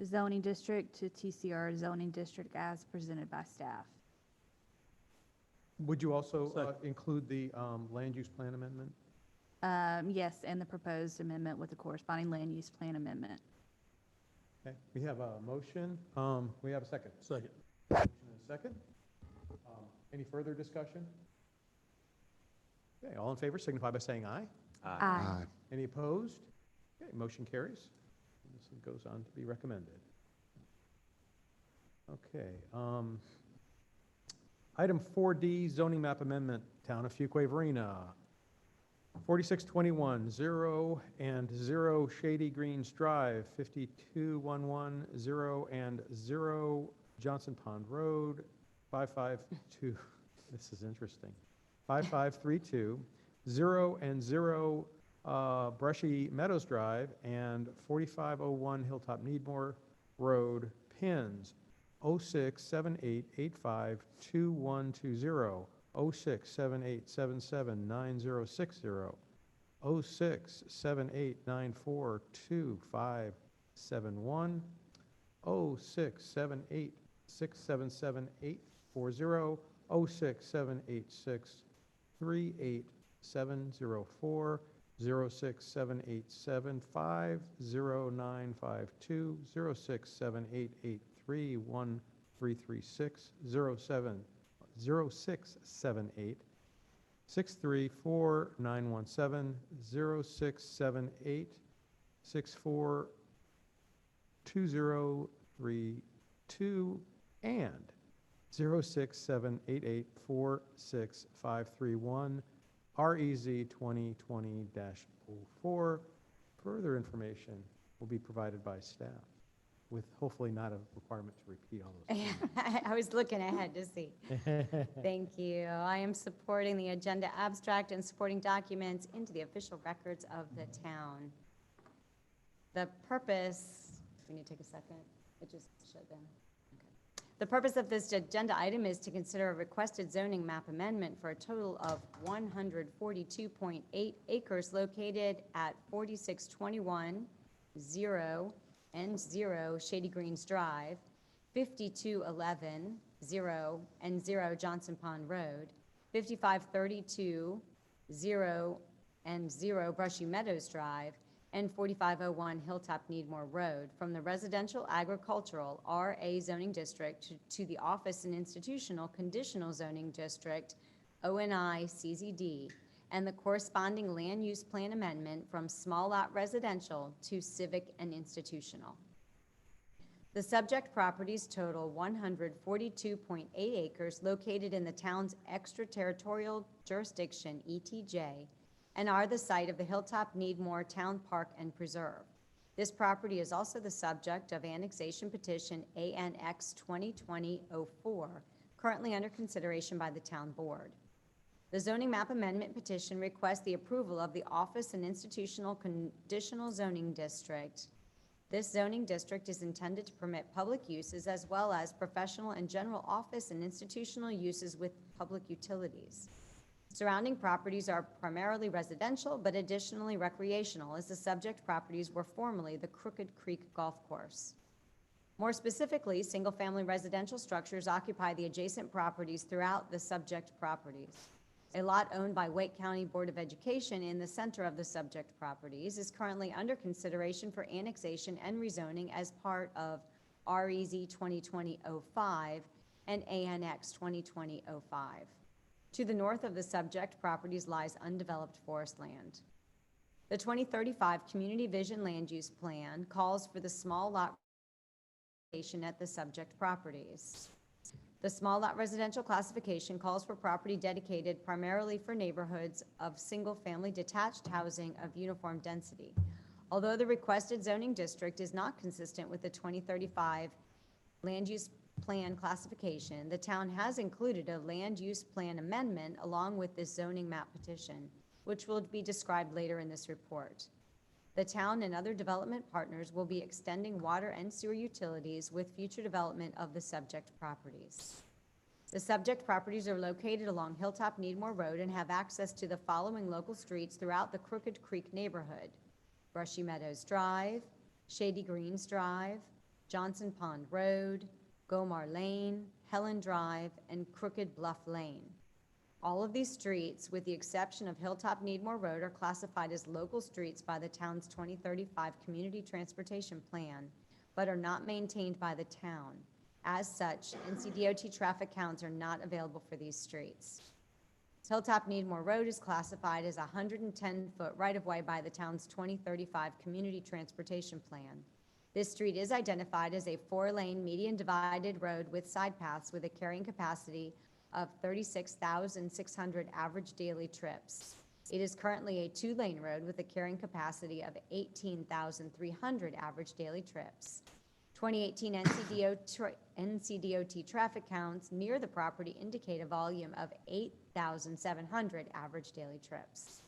zoning district to TCR zoning district as presented by staff.
Would you also
Second.
include the land use plan amendment?
Yes, and the proposed amendment with the corresponding land use plan amendment.
Okay, we have a motion. We have a second.
Second.
Motion and a second. Any further discussion? Okay, all in favor signify by saying aye.
Aye.
Any opposed? Okay, motion carries. This goes on to be recommended. Okay. Item 4D, zoning map amendment, Town of Fuquay-Varina. 4621, 0 and 0 Shady Greens Drive, 5211, 0 and 0 Johnson Pond Road, 552, this is interesting, 5532, 0 and 0 Brushy Meadows Drive, and 4501 Hilltop Needmore Road, pins 0678852120, 0678779060, 0678942571, 0678677840, 0678638704, 0678750952, 0678831336, 0678 634917, 0678 642032, and 06788465531 REZ 2020-04. Further information will be provided by staff, with hopefully not a requirement to repeat all those.
I was looking ahead to see. Thank you. I am supporting the agenda abstract and supporting documents into the official records of the town. The purpose, we need to take a second. It just shut down. Okay. The purpose of this agenda item is to consider a requested zoning map amendment for a total of 142.8 acres located at 4621 0 and 0 Shady Greens Drive, 5211 0 and 0 Johnson Pond Road, 5532 0 and 0 Brushy Meadows Drive, and 4501 Hilltop Needmore Road from the residential agricultural RA zoning district to the office and institutional conditional zoning district ONI CZD, and the corresponding land use plan amendment from small lot residential to civic and institutional. The subject properties total 142.8 acres located in the town's extraterritorial jurisdiction, ETJ, and are the site of the Hilltop Needmore Town Park and Preserve. This property is also the subject of annexation petition ANX 2020-04, currently under consideration by the town board. The zoning map amendment petition requests the approval of the office and institutional conditional zoning district. This zoning district is intended to permit public uses as well as professional and general office and institutional uses with public utilities. Surrounding properties are primarily residential, but additionally recreational, as the subject properties were formerly the Crooked Creek Golf Course. More specifically, single-family residential structures occupy the adjacent properties throughout the subject properties. A lot owned by Wake County Board of Education in the center of the subject properties is currently under consideration for annexation and rezoning as part of REZ 2020-05 and ANX 2020-05. To the north of the subject properties lies undeveloped forest land. The 2035 Community Vision Land Use Plan calls for the small lot at the subject properties. The small lot residential classification calls for property dedicated primarily for neighborhoods of single-family detached housing of uniform density. Although the requested zoning district is not consistent with the 2035 land use plan classification, the town has included a land use plan amendment along with this zoning map petition, which will be described later in this report. The town and other development partners will be extending water and sewer utilities with future development of the subject properties. The subject properties are located along Hilltop Needmore Road and have access to the following local streets throughout the Crooked Creek neighborhood: Brushy Meadows Drive, Shady Greens Drive, Johnson Pond Road, Gomar Lane, Helen Drive, and Crooked Bluff Lane. All of these streets, with the exception of Hilltop Needmore Road, are classified as local streets by the town's 2035 Community Transportation Plan, but are not maintained by the town. As such, NCDOT traffic counts are not available for these streets. Hilltop Needmore Road is classified as a 110-foot right-of-way by the town's 2035 Community Transportation Plan. This street is identified as a 4-lane median divided road with side paths with a carrying capacity of 36,600 average daily trips. It is currently a 2-lane road with a carrying capacity of 18,300 average daily trips. 2018 NCDOT traffic counts near the property indicate a volume of 8,700 average daily trips.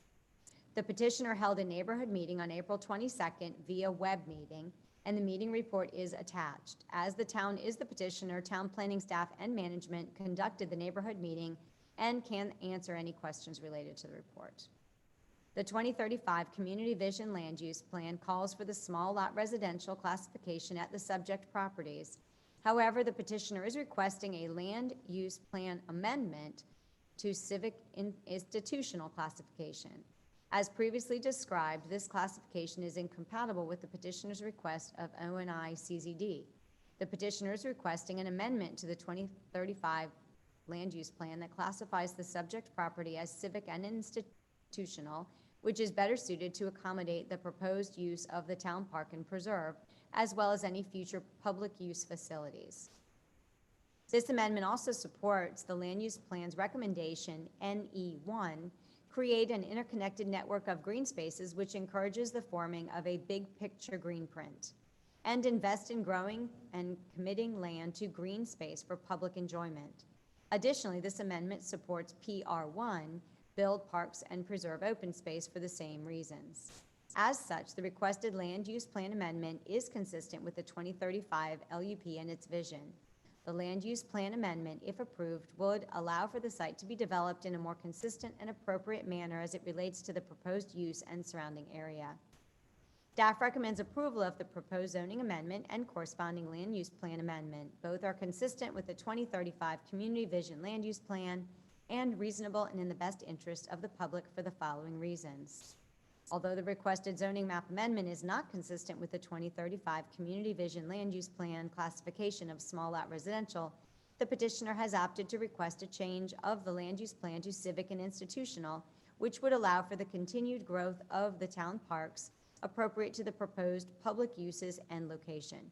The petitioner held a neighborhood meeting on April 22nd via web meeting, and the meeting report is attached. As the town is the petitioner, town planning staff and management conducted the neighborhood meeting and can answer any questions related to the report. The 2035 Community Vision Land Use Plan calls for the small lot residential classification at the subject properties. However, the petitioner is requesting a land use plan amendment to civic institutional classification. As previously described, this classification is incompatible with the petitioner's request of ONI CZD. The petitioner is requesting an amendment to the 2035 land use plan that classifies the subject property as civic and institutional, which is better suited to accommodate the proposed use of the town park and preserve, as well as any future public use facilities. This amendment also supports the Land Use Plan's recommendation, NE1, create an interconnected network of green spaces which encourages the forming of a big picture green print, and invest in growing and committing land to green space for public enjoyment. Additionally, this amendment supports PR1, build parks and preserve open space for the same reasons. As such, the requested land use plan amendment is consistent with the 2035 LUP and its vision. The land use plan amendment, if approved, would allow for the site to be developed in a more consistent and appropriate manner as it relates to the proposed use and surrounding area. Staff recommends approval of the proposed zoning amendment and corresponding land use plan amendment. Both are consistent with the 2035 Community Vision Land Use Plan and reasonable and in the best interest of the public for the following reasons. Although the requested zoning map amendment is not consistent with the 2035 Community Vision Land Use Plan classification of small lot residential, the petitioner has opted to request a change of the land use plan to civic and institutional, which would allow for the continued growth of the town parks appropriate to the proposed public uses and location.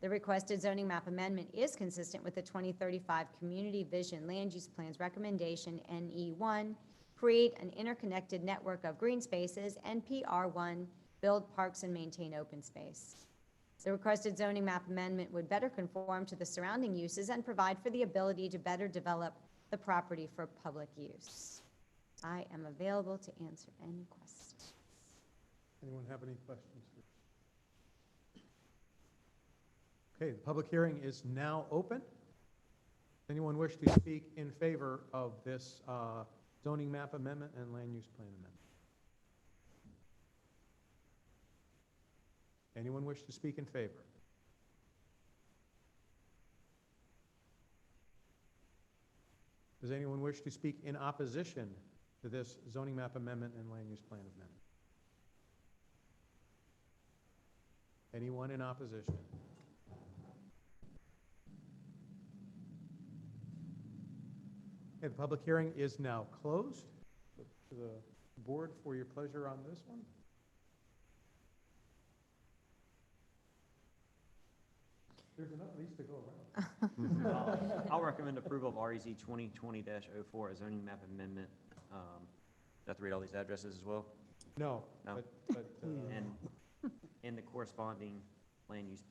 The requested zoning map amendment is consistent with the 2035 Community Vision Land Use Plan's recommendation, NE1, create an interconnected network of green spaces, and PR1, build parks and maintain open space. The requested zoning map amendment would better conform to the surrounding uses and provide for the ability to better develop the property for public use. I am available to answer any questions.
Anyone have any questions? Okay, the public hearing is now open. Anyone wish to speak in favor of this zoning map amendment and land use plan amendment? Anyone wish to speak in favor? Does anyone wish to speak in opposition to this zoning map amendment and land use plan amendment? Anyone in opposition? Okay, the public hearing is now closed. To the board for your pleasure on this one. There's enough of these to go around.
I'll recommend approval of REZ 2020-04, a zoning map amendment. Do I have to read all these addresses as well?
No.
No.
But,
And the corresponding land use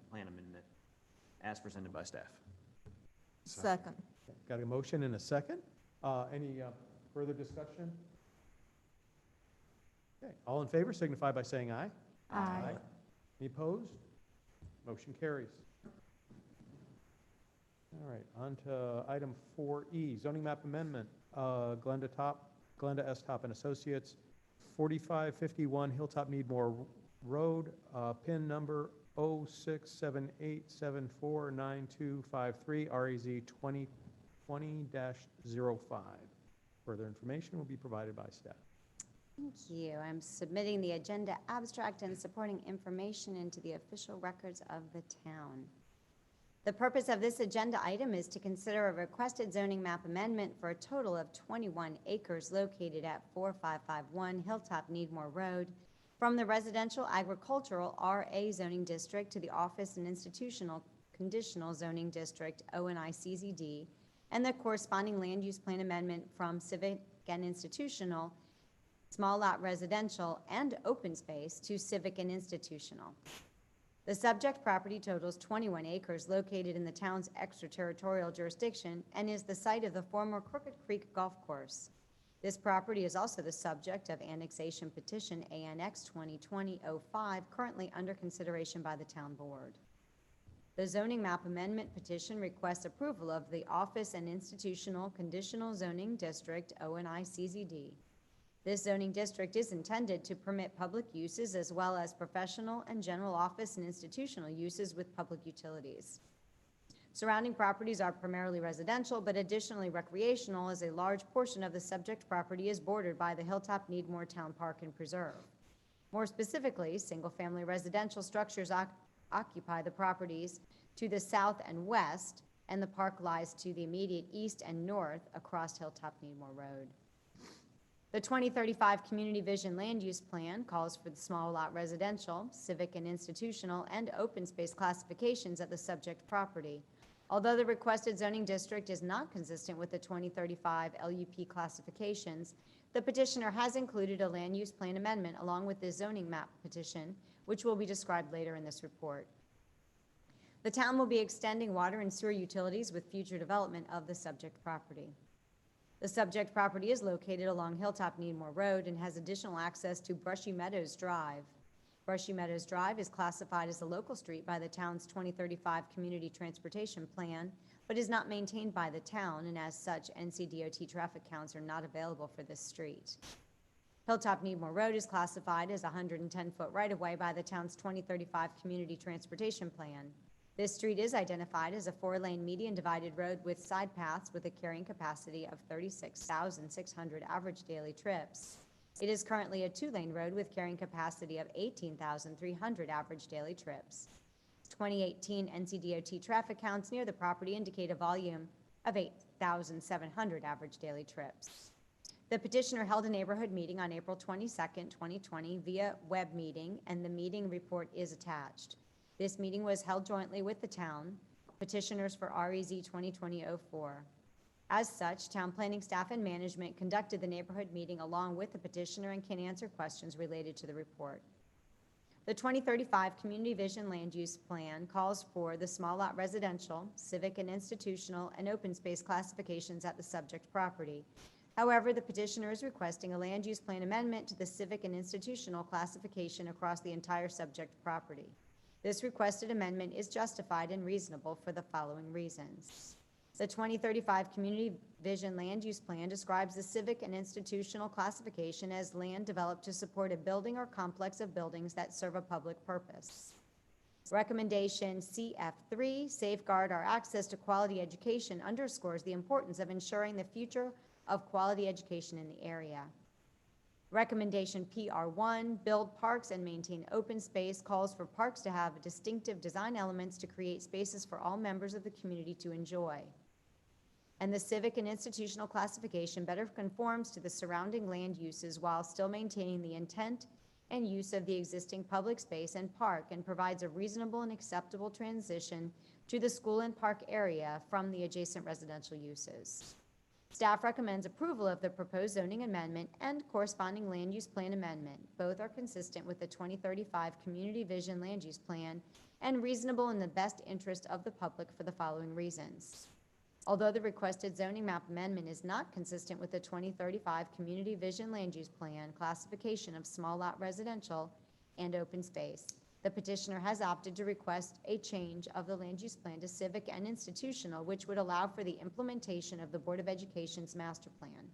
plan amendment as presented by staff.
Second.
got a motion and a second. Any further discussion? Okay, all in favor signify by saying aye.
Aye.
Any opposed? Motion carries. All right, on to item 4E, zoning map amendment, Glenda S. Top and Associates, 4551 Hilltop Needmore Road, PIN number 0678749253, REZ 2020-05. Further information will be provided by staff.
Thank you. I'm submitting the agenda abstract and supporting information into the official records of the town. The purpose of this agenda item is to consider a requested zoning map amendment for a total of 21 acres located at 4551 Hilltop Needmore Road from the residential agricultural RA zoning district to the office and institutional conditional zoning district ONI CZD, and the corresponding land use plan amendment from civic and institutional, small lot residential, and open space to civic and institutional. The subject property totals 21 acres located in the town's extraterritorial jurisdiction and is the site of the former Crooked Creek Golf Course. This property is also the subject of annexation petition ANX 2020-05, currently under consideration by the town board. The zoning map amendment petition requests approval of the office and institutional conditional zoning district ONI CZD. This zoning district is intended to permit public uses as well as professional and general office and institutional uses with public utilities. Surrounding properties are primarily residential, but additionally recreational, as a large portion of the subject property is bordered by the Hilltop Needmore Town Park and Preserve. More specifically, single-family residential structures occupy the properties to the south and west, and the park lies to the immediate east and north across Hilltop Needmore Road. The 2035 Community Vision Land Use Plan calls for the small lot residential, civic and institutional, and open space classifications at the subject property. Although the requested zoning district is not consistent with the 2035 LUP classifications, the petitioner has included a land use plan amendment along with the zoning map petition, which will be described later in this report. The town will be extending water and sewer utilities with future development of the subject property. The subject property is located along Hilltop Needmore Road and has additional access to Brushy Meadows Drive. Brushy Meadows Drive is classified as a local street by the town's 2035 Community Transportation Plan, but is not maintained by the town, and as such, NCDOT traffic counts are not available for this street. Hilltop Needmore Road is classified as a 110-foot right-of-way by the town's 2035 Community Transportation Plan. This street is identified as a 4-lane median divided road with side paths with a carrying capacity of 36,600 average daily trips. It is currently a 2-lane road with carrying capacity of 18,300 average daily trips. 2018 NCDOT traffic counts near the property indicate a volume of 8,700 average daily trips. The petitioner held a neighborhood meeting on April 22nd, 2020 via web meeting, and the meeting report is attached. This meeting was held jointly with the town, petitioners for REZ 2020-04. As such, town planning staff and management conducted the neighborhood meeting along with the petitioner and can answer questions related to the report. The 2035 Community Vision Land Use Plan calls for the small lot residential, civic and institutional, and open space classifications at the subject property. However, the petitioner is requesting a land use plan amendment to the civic and institutional classification across the entire subject property. This requested amendment is justified and reasonable for the following reasons. The 2035 Community Vision Land Use Plan describes the civic and institutional classification as land developed to support a building or complex of buildings that serve a public purpose. Recommendation CF3, safeguard our access to quality education, underscores the importance of ensuring the future of quality education in the area. Recommendation PR1, build parks and maintain open space, calls for parks to have distinctive design elements to create spaces for all members of the community to enjoy. And the civic and institutional classification better conforms to the surrounding land uses while still maintaining the intent and use of the existing public space and park, and provides a reasonable and acceptable transition to the school and park area from the adjacent residential uses. Staff recommends approval of the proposed zoning amendment and corresponding land use plan amendment. Both are consistent with the 2035 Community Vision Land Use Plan and reasonable in the best interest of the public for the following reasons. Although the requested zoning map amendment is not consistent with the 2035 Community Vision Land Use Plan classification of small lot residential and open space, the petitioner has opted to request a change of the land use plan to civic and institutional, which would allow for the implementation of the Board of Education's master plan.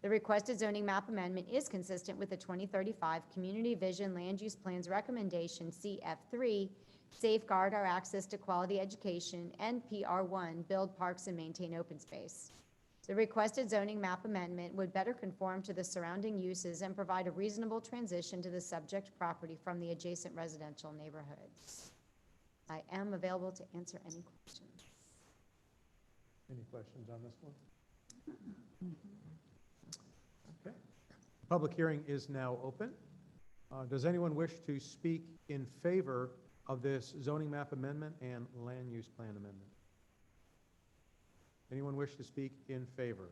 The requested zoning map amendment is consistent with the 2035 Community Vision Land Use Plan's recommendation CF3, safeguard our access to quality education, and PR1, build parks and maintain open space. The requested zoning map amendment would better conform to the surrounding uses and provide a reasonable transition to the subject property from the adjacent residential neighborhoods. I am available to answer any questions.
Any questions on this one? Okay. Public hearing is now open. Does anyone wish to speak in favor of this zoning map amendment and land use plan amendment? Anyone wish to speak in favor?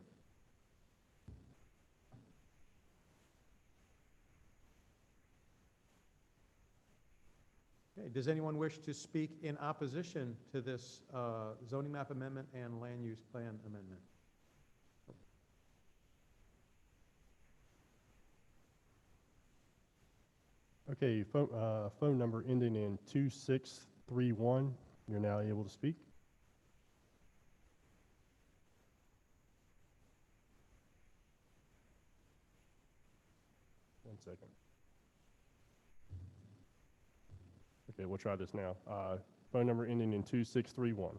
Okay. Does anyone wish to speak in opposition to this zoning map amendment and land use plan amendment?
Okay, phone number ending in 2631. You're now able to speak. One second. Okay, we'll try this now. Phone number ending in 2631.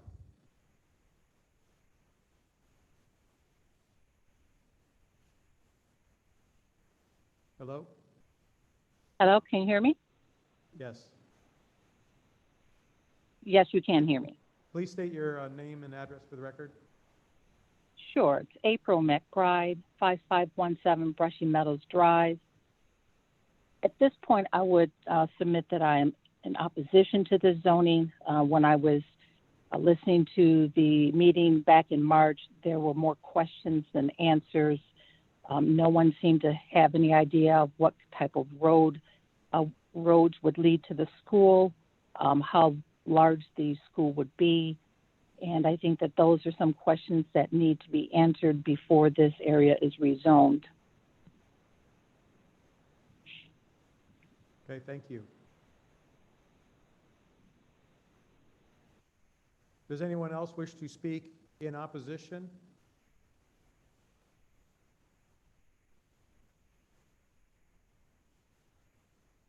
Hello?
Hello, can you hear me?
Yes.
Yes, you can hear me.
Please state your name and address for the record.
Sure, it's April McBride, 5517 Brushy Meadows Drive. At this point, I would submit that I am in opposition to this zoning. When I was Listening to the meeting back in March, there were more questions than answers. No one seemed to have any idea of what type of roads would lead to the school, how large the school would be. And I think that those are some questions that need to be answered before this area is rezoned.
Okay, thank you. Does anyone else wish to speak in opposition?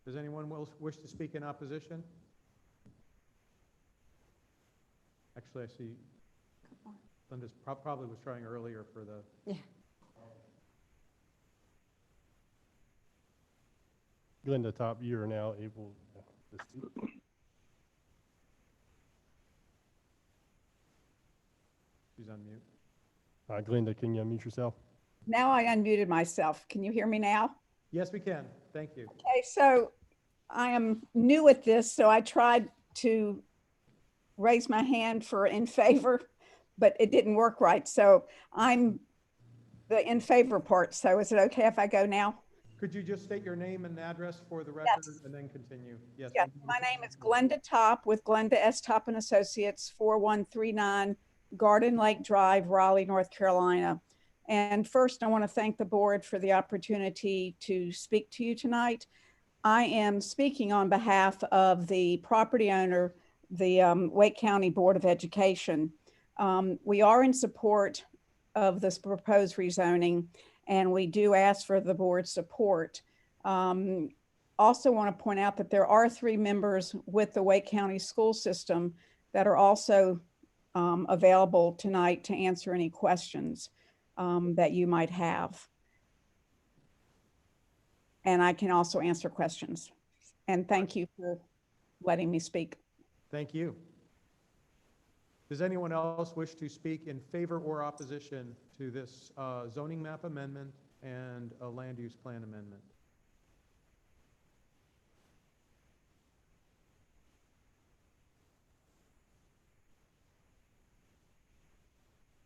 Does anyone else wish to speak in opposition? Actually, I see Linda's probably was trying earlier for the...
Yeah.
Glenda Top, you are now able to speak.
She's on mute.
Glenda, can you unmute yourself?
Now I unmuted myself. Can you hear me now?
Yes, we can. Thank you.
Okay, so I am new at this, so I tried to raise my hand for in favor, but it didn't work right. So I'm the in favor part. So is it okay if I go now?
Could you just state your name and address for the record
Yes.
and then continue? Yes.
Yes, my name is Glenda Top with Glenda S. Top and Associates, 4139 Garden Lake Drive, Raleigh, North Carolina. And first, I want to thank the board for the opportunity to speak to you tonight. I am speaking on behalf of the property owner, the Wake County Board of Education. We are in support of this proposed rezoning, and we do ask for the board's support. Also want to point out that there are 3 members with the Wake County school system that are also available tonight to answer any questions that you might have. And I can also answer questions. And thank you for letting me speak.
Thank you. Does anyone else wish to speak in favor or opposition to this zoning map amendment and a land use plan amendment?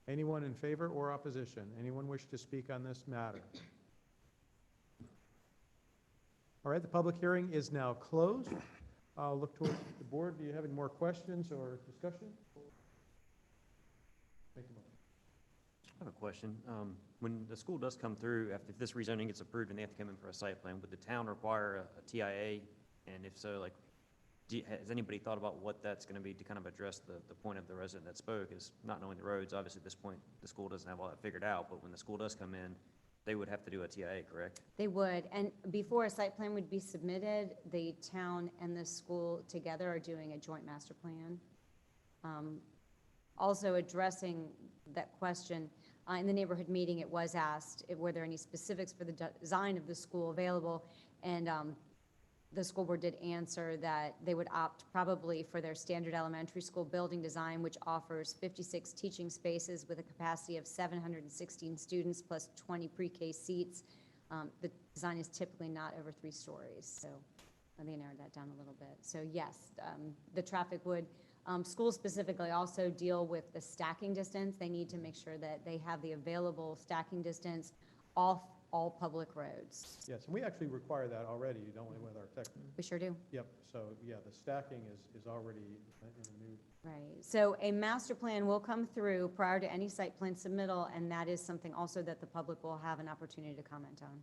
Anyone in favor or opposition? Anyone wish to speak on this matter? All right, the public hearing is now closed. I'll look towards the board. Do you have any more questions or discussion? Make a motion.
I have a question. When the school does come through, if this rezoning gets approved and they have to come in for a site plan, would the town require a TIA? And if so, like, has anybody thought about what that's going to be to kind of address the point of the resident that spoke, is not knowing the roads? Obviously, at this point, the school doesn't have all that figured out, but when the school does come in, they would have to do a TIA, correct?
They would, and before a site plan would be submitted, the town and the school together are doing a joint master plan. Also addressing that question, in the neighborhood meeting, it was asked, were there any specifics for the design of the school available? And the school board did answer that they would opt probably for their standard elementary school building design, which offers 56 teaching spaces with a capacity of 716 students plus 20 pre-K seats. The design is typically not over 3 stories, so they narrowed that down a little bit. So yes, the traffic would, schools specifically also deal with the stacking distance. They need to make sure that they have the available stacking distance off all public roads.
Yes, and we actually require that already, don't we, with our tech?
We sure do.
Yep, so yeah, the stacking is already in the new.
Right, so a master plan will come through prior to any site plan submittal, and that is something also that the public will have an opportunity to comment on.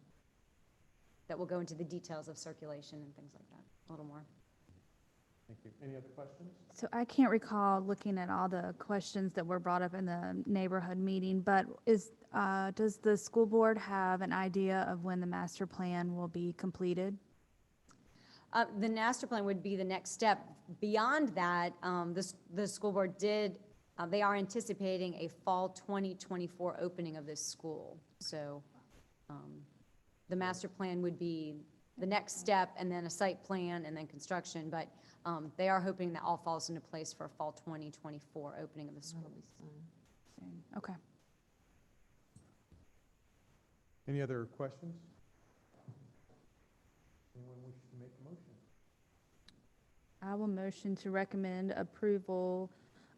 That will go into the details of circulation and things like that, a little more.
Thank you. Any other questions?
So I can't recall looking at all the questions that were brought up in the neighborhood meeting, but does the school board have an idea of when the master plan will be completed?
The master plan would be the next step. Beyond that, the school board they are anticipating a fall 2024 opening of this school. So the master plan would be the next step, and then a site plan, and then construction, but they are hoping that all falls into place for a fall 2024 opening of the school.
Okay.
Any other questions? Anyone wish to make a motion?
I will motion to recommend approval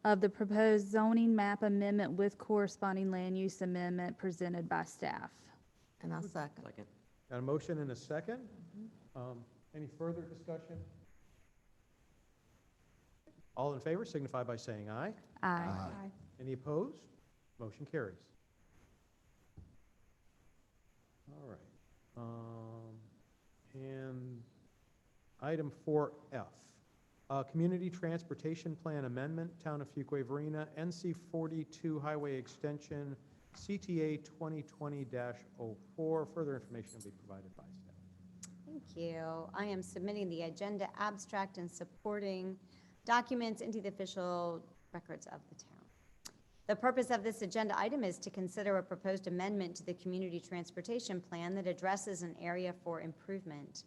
of the proposed zoning map amendment with corresponding land use amendment presented by staff.
And I'll second.
Second.
Got a motion and a second? Any further discussion? All in favor signify by saying aye.
Aye.
Any opposed? Motion carries. All right. And item 4F, Community Transportation Plan Amendment, Town of Fuquay-Varina, NC 42 Highway Extension, CTA 2020-04. Further information will be provided by staff.
Thank you. I am submitting the agenda abstract and supporting documents into the official records of the town. The purpose of this agenda item is to consider a proposed amendment to the Community Transportation Plan that addresses an area for improvement.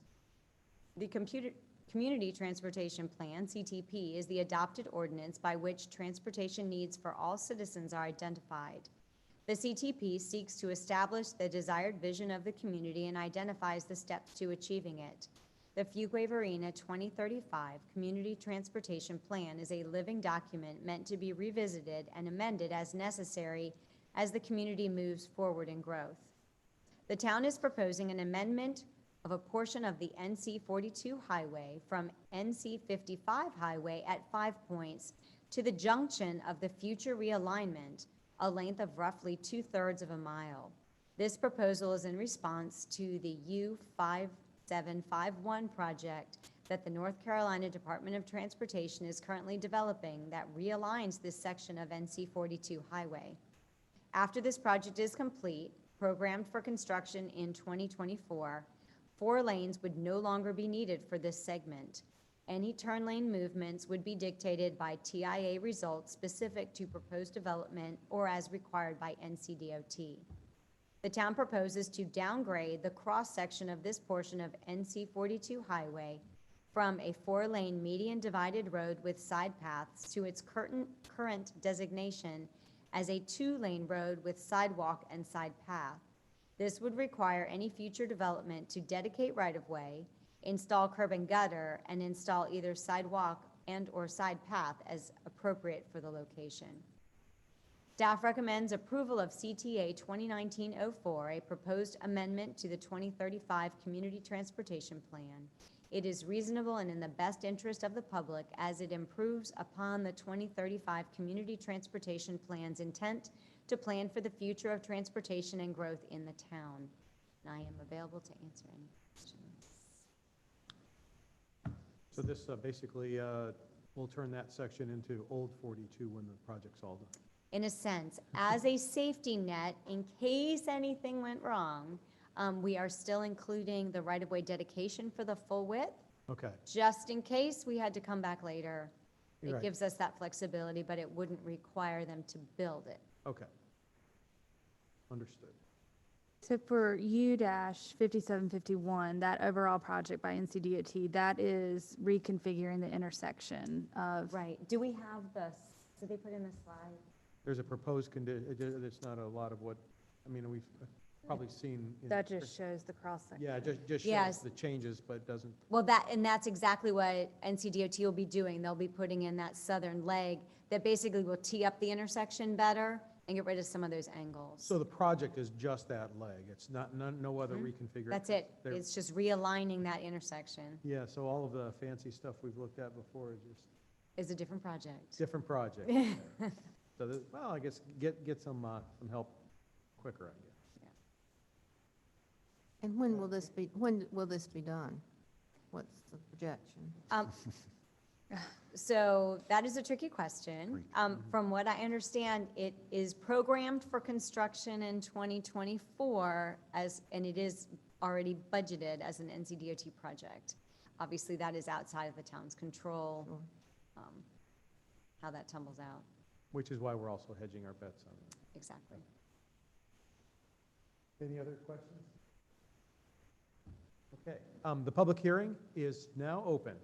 The Community Transportation Plan, CTP, is the adopted ordinance by which transportation needs for all citizens are identified. The CTP seeks to establish the desired vision of the community and identifies the steps to achieving it. The Fuquay-Varina 2035 Community Transportation Plan is a living document meant to be revisited and amended as necessary as the community moves forward in growth. The town is proposing an amendment of a portion of the NC 42 highway from NC 55 highway at 5 points to the junction of the future realignment, a length of roughly 2/3 of a mile. This proposal is in response to the U5751 project that the North Carolina Department of Transportation is currently developing that realigns this section of NC 42 highway. After this project is complete, programmed for construction in 2024, 4 lanes would no longer be needed for this segment. Any turn lane movements would be dictated by TIA results specific to proposed development or as required by NCDOT. The town proposes to downgrade the cross-section of this portion of NC 42 highway from a 4-lane median divided road with side paths to its current designation as a 2-lane road with sidewalk and side path. This would require any future development to dedicate right-of-way, install curb and gutter, and install either sidewalk and/or side path as appropriate for the location. Staff recommends approval of CTA 2019-04, a proposed amendment to the 2035 Community Transportation Plan. It is reasonable and in the best interest of the public as it improves upon the 2035 Community Transportation Plan's intent to plan for the future of transportation and growth in the town. And I am available to answer any questions.
So this basically will turn that section into old 42 when the project's all done.
In a sense, as a safety net, in case anything went wrong, we are still including the right-of-way dedication for the full width,
Okay.
just in case we had to come back later. It
Right.
gives us that flexibility, but it wouldn't require them to build it.
Okay. Understood.
So for U-5751, that overall project by NCDOT, that is reconfiguring the intersection of.
Right. Do we have the, did they put in the slide?
There's a proposed condition, it's not a lot of what, I mean, we've probably seen.
That just shows the cross-section.
Yeah, just
Yes.
shows the changes, but doesn't,
Well, that's exactly what NCDOT will be doing. They'll be putting in that southern leg that basically will tee up the intersection better and get rid of some of those angles.
so the project is just that leg, it's not, no other reconfiguration.
That's it.
There-
It's just realigning that intersection.
Yeah, so all of the fancy stuff we've looked at before is just
It's a different project.
different project. So, well, I guess get some help quicker, I guess.
And when will this be done? What's the projection?
So that is a tricky question. From what I understand, it is programmed for construction in 2024 and it is already budgeted as an NCDOT project. Obviously, that is outside of the town's control, how that tumbles out.
Which is why we're also hedging our bets on it.
Exactly.
Any other questions? Okay, the public hearing is now open.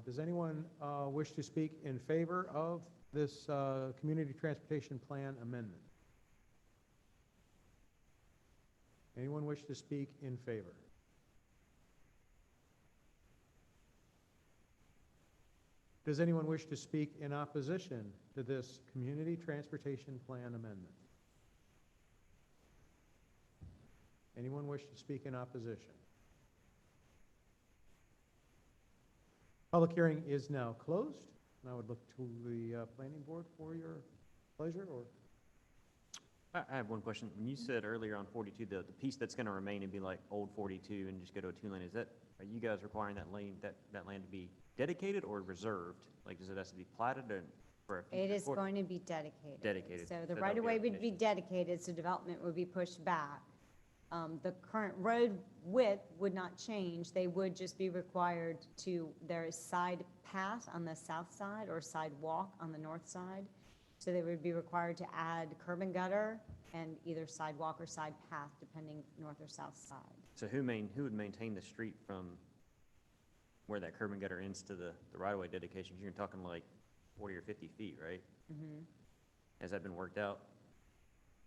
Does anyone wish to speak in favor of this Community Transportation Plan amendment? Anyone wish to speak in favor? Does anyone wish to speak in opposition to this community transportation plan amendment? Anyone wish to speak in opposition? Public hearing is now closed, and I would look to the planning board for your pleasure, or?
I have one question. When you said earlier on 42, the piece that's going to remain and be like old 42 and just go to a 2-lane, are you guys requiring that land to be dedicated or reserved? Like, does it have to be platted for a future?
It is going to be dedicated.
Dedicated.
So
So
the
that'll
right-of-way
be a
would be dedicated, so development would be pushed back. The current road width would not change. They would just be required there is side path on the south side or sidewalk on the north side. So they would be required to add curb and gutter and either sidewalk or side path, depending north or south side.
So who would maintain the street from where that curb and gutter ends to the right-of-way dedication? 'Cause you're talking like 40 or 50 feet, right?
Mhm.
Has that been worked out?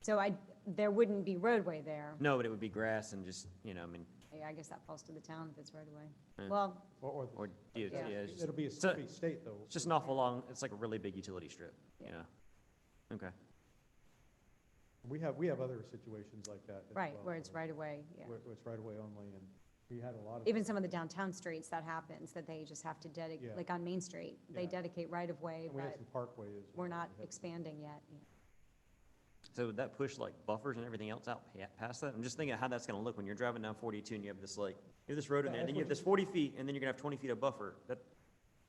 So there wouldn't be roadway there.
No, but it would be grass and just, I mean,
Yeah, I guess that falls to the town if it's right away.
Yeah.
Well,
or DOT,
Yeah.
it's just-
It'll be a
so-
state, though.
it's just an awful long, it's like a really big utility strip,
Yeah.
Okay.
We have other situations like that as
right,
well,
where it's right away, yeah.
Where it's right away only, and we had a lot of.
Even some of the downtown streets, that happens, that they just have to dedicate,
Yeah.
like on Main Street, they
Yeah.
dedicate right of way,
And we have
but
some parkways.
we're not expanding yet.
So would that push like buffers and everything else out past that? I'm just thinking how that's gonna look when you're driving down 42 and you have this road in there, and then you have this 40 feet, and then you're gonna have 20 feet of buffer.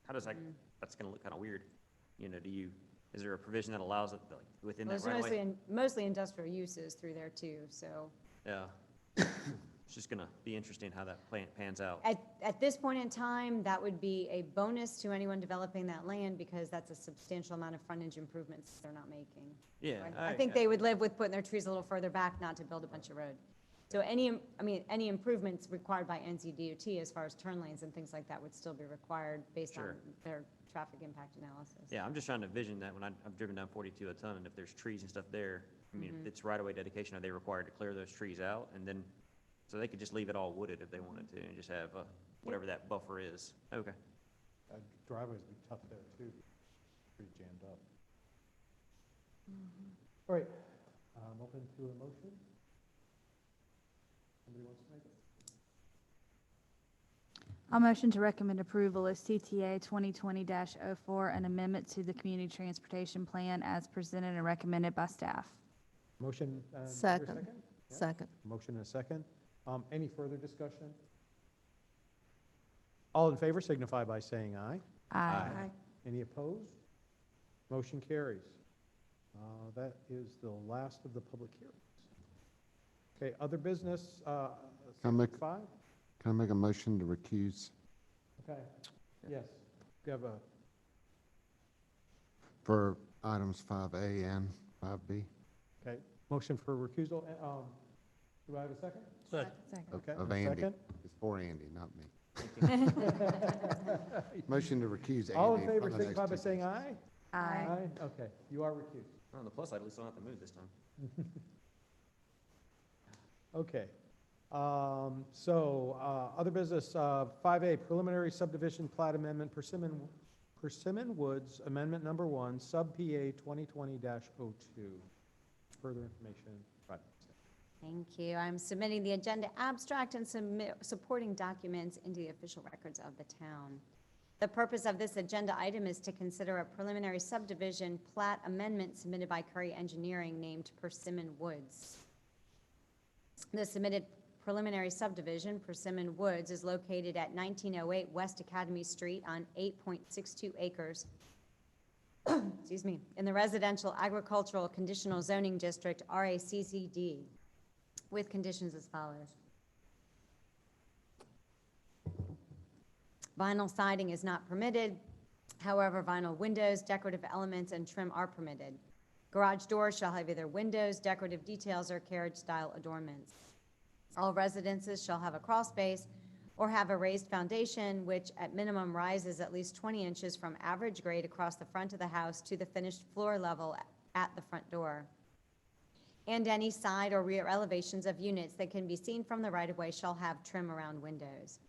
How does that, that's gonna look kind of weird. Is there a provision that allows it like within
Well,
that
there's
right of way?
mostly industrial uses through there too, so.
Yeah. It's just gonna be interesting how that pans out.
At this point in time, that would be a bonus to anyone developing that land because that's a substantial amount of frontage improvements they're not making.
Yeah.
I think they would live with putting their trees a little further back, not to build a bunch of road. So any improvements required by NCDOT as far as turn lanes and things like that would still be required based on
Sure.
their traffic impact analysis.
Yeah, I'm just trying to envision that when I've driven down 42 a ton, and if there's trees and stuff there, I mean, if it's right-of-way dedication, are they required to clear those trees out? And then, so they could just leave it all wooded if they wanted to, and just have whatever that buffer is. Okay.
Driveways would be tough there, too. Pretty jammed up. All right, I'm open to a motion. Somebody wants to make it?
I'll motion to recommend approval of CTA 2020-04, an amendment to the community transportation plan as presented and recommended by staff.
Motion, is there a
Second.
Yeah.
Second.
Motion and a second. Any further discussion? All in favor signify by saying aye.
Aye.
Any opposed? Motion carries. That is the last of the public hearings. Okay, other business,
Can I make-
5?
Can I make a motion to recuse
Okay, yes. You have a,
for items 5A and 5B
okay, motion for recusal. Do I have a second?
Second.
Okay,
of
a
Andy?
second.
It's for Andy, not me. Motion to recuse Andy.
All in favor
from the next
signify by
two
saying
cases.
aye.
Aye.
Okay, you are recused.
On the plus side, at least I don't have to move this time.
Okay. Other business, 5A, preliminary subdivision plat amendment, Persimmon Woods, amendment number 1, sub PA 2020-02. Further information. Right.
Thank you. I'm submitting the agenda abstract and supporting documents into the official records of the town. The purpose of this agenda item is to consider a preliminary subdivision plat amendment submitted by Curry Engineering named Persimmon Woods. The submitted preliminary subdivision, Persimmon Woods, is located at 1908 West Academy Street on 8.62 acres, excuse me, in the Residential Agricultural Conditional Zoning District, RACCD, with conditions as follows. Vinyl siding is not permitted. However, vinyl windows, decorative elements, and trim are permitted. Garage doors shall have either windows, decorative details, or carriage-style adornments. All residences shall have a crawl space or have a raised foundation, which at minimum rises at least 20 inches from average grade across the front of the house to the finished floor level at the front door. And any side or rear elevations of units that can be seen from the right-of-way shall have trim around windows.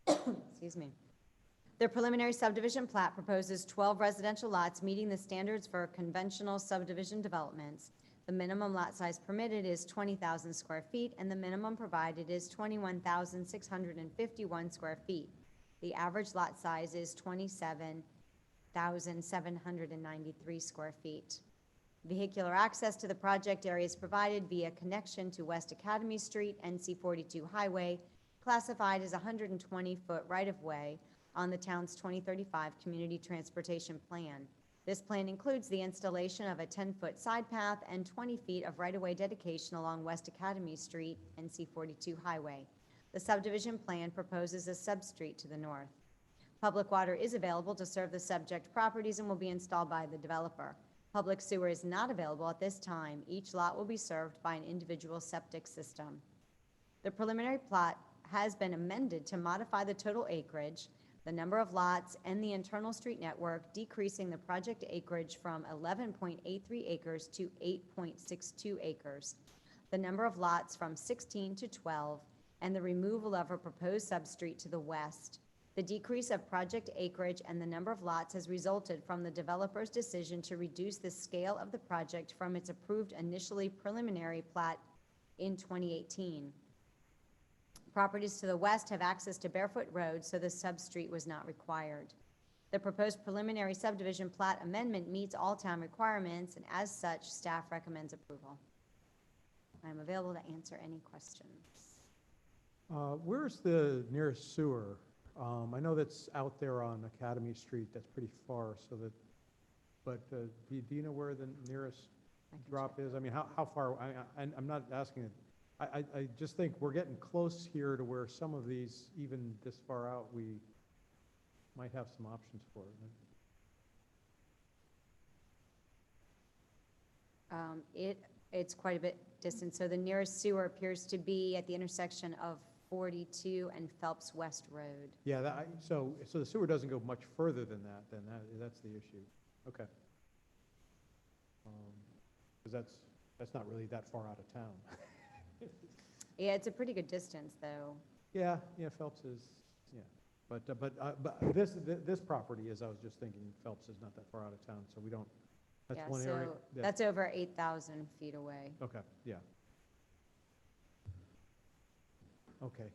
Excuse me. The preliminary subdivision plat proposes 12 residential lots meeting the standards for conventional subdivision developments. The minimum lot size permitted is 20,000 square feet, and the minimum provided is 21,651 square feet. The average lot size is 27,793 square feet. Vehicular access to the project area is provided via connection to West Academy Street, NC 42 Highway, classified as 120-foot right-of-way on the town's 2035 Community Transportation Plan. This plan includes the installation of a 10-foot side path and 20 feet of right-of-way dedication along West Academy Street, NC 42 Highway. The subdivision plan proposes a substreet to the north. Public water is available to serve the subject properties and will be installed by the developer. Public sewer is not available at this time. Each lot will be served by an individual septic system. The preliminary plat has been amended to modify the total acreage, the number of lots, and the internal street network, decreasing the project acreage from 11.83 acres to 8.62 acres, the number of lots from 16 to 12, and the removal of a proposed substreet to the west. The decrease of project acreage and the number of lots has resulted from the developer's decision to reduce the scale of the project from its approved initially preliminary plat in 2018. Properties to the west have access to barefoot roads, so the substreet was not required. The proposed preliminary subdivision plat amendment meets all town requirements, and as such, staff recommends approval. I am available to answer any questions.
Where's the nearest sewer? I know that's out there on Academy Street. That's pretty far, so that, but do you know where the nearest drop is? I mean, how far? I'm not asking it. I just think we're getting close here to where some of these, even this far out, we might have some options for it.
It's quite a bit distant. So the nearest sewer appears to be at the intersection of 42 and Phelps West Road.
Yeah, so the sewer doesn't go much further than that, that's the issue. Okay. Because that's not really that far out of town.
Yeah, it's a pretty good distance, though.
Yeah, Phelps is, yeah. But this property is, I was just thinking, Phelps is not that far out of town, so we don't, that's
Yeah,
one
so
area.
that's over 8,000 feet away.
Okay, yeah. Okay.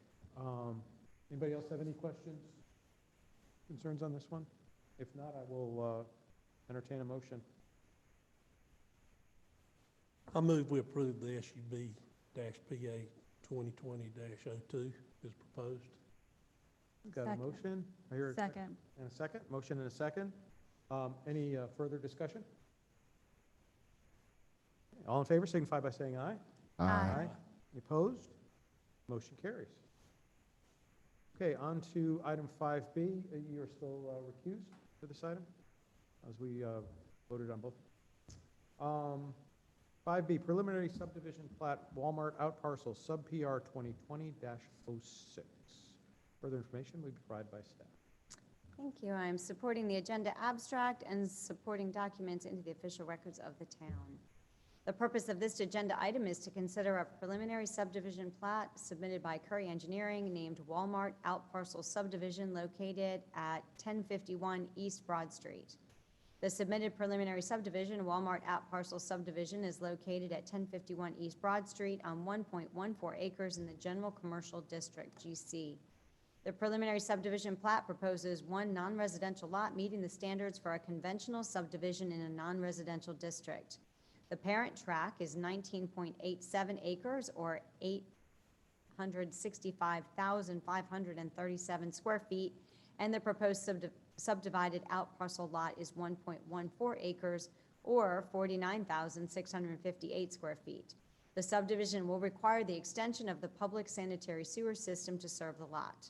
Anybody else have any questions, concerns on this one? If not, I will entertain a motion.
I move we approve the SUB-PA 2020-02 as proposed.
Got a
Second.
motion? I hear a
Second.
And a second? Motion and a second. Any further discussion? All in favor, signify by saying aye.
Aye.
Any opposed? Motion carries. Okay, on to item 5B. You're still recused for this item, as we voted on both. 5B, preliminary subdivision plat, Walmart out parcel, sub PR 2020-06. Further information will be provided by staff.
Thank you. I'm supporting the agenda abstract and supporting documents into the official records of the town. The purpose of this agenda item is to consider a preliminary subdivision plat submitted by Curry Engineering named Walmart Out Parcel Subdivision located at 1051 East Broad Street. The submitted preliminary subdivision, Walmart Out Parcel Subdivision, is located at 1051 East Broad Street on 1.14 acres in the General Commercial District, GC. The preliminary subdivision plat proposes one non-residential lot meeting the standards for a conventional subdivision in a non-residential district. The parent tract is 19.87 acres or 865,537 square feet, and the proposed subdivided out parcel lot is 1.14 acres or 49,658 square feet. The subdivision will require the extension of the public sanitary sewer system to serve the lot.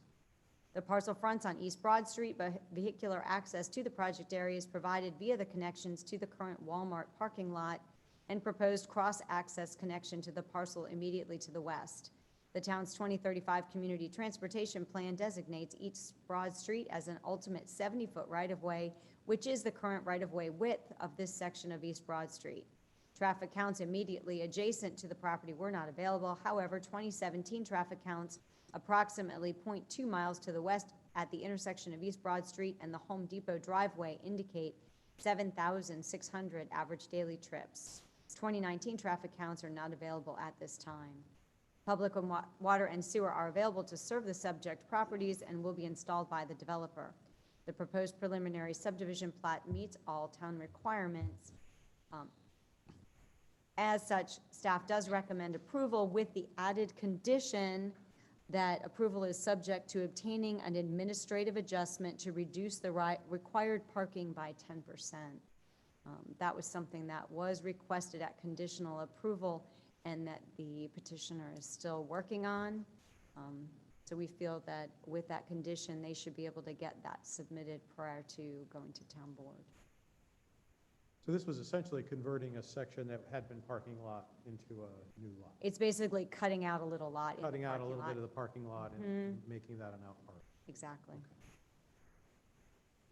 The parcel fronts on East Broad Street, but vehicular access to the project area is provided via the connections to the current Walmart parking lot and proposed cross-access connection to the parcel immediately to the west. The town's 2035 Community Transportation Plan designates East Broad Street as an ultimate 70-foot right-of-way, which is the current right-of-way width of this section of East Broad Street. Traffic counts immediately adjacent to the property were not available. However, 2017 traffic counts approximately 0.2 miles to the west at the intersection of East Broad Street and the Home Depot driveway indicate 7,600 average daily trips. 2019 traffic counts are not available at this time. Public and water and sewer are available to serve the subject properties and will be installed by the developer. The proposed preliminary subdivision plat meets all town requirements. As such, staff does recommend approval with the added condition that approval is subject to obtaining an administrative adjustment to reduce the required parking by 10%. That was something that was requested at conditional approval and that the petitioner is still working on. So we feel that with that condition, they should be able to get that submitted prior to going to town board.
So this was essentially converting a section that had been parking lot into a new lot.
It's basically cutting out a little lot in the
Cutting out a
parking
little
lot.
bit of the parking lot and making that an out park.
Exactly.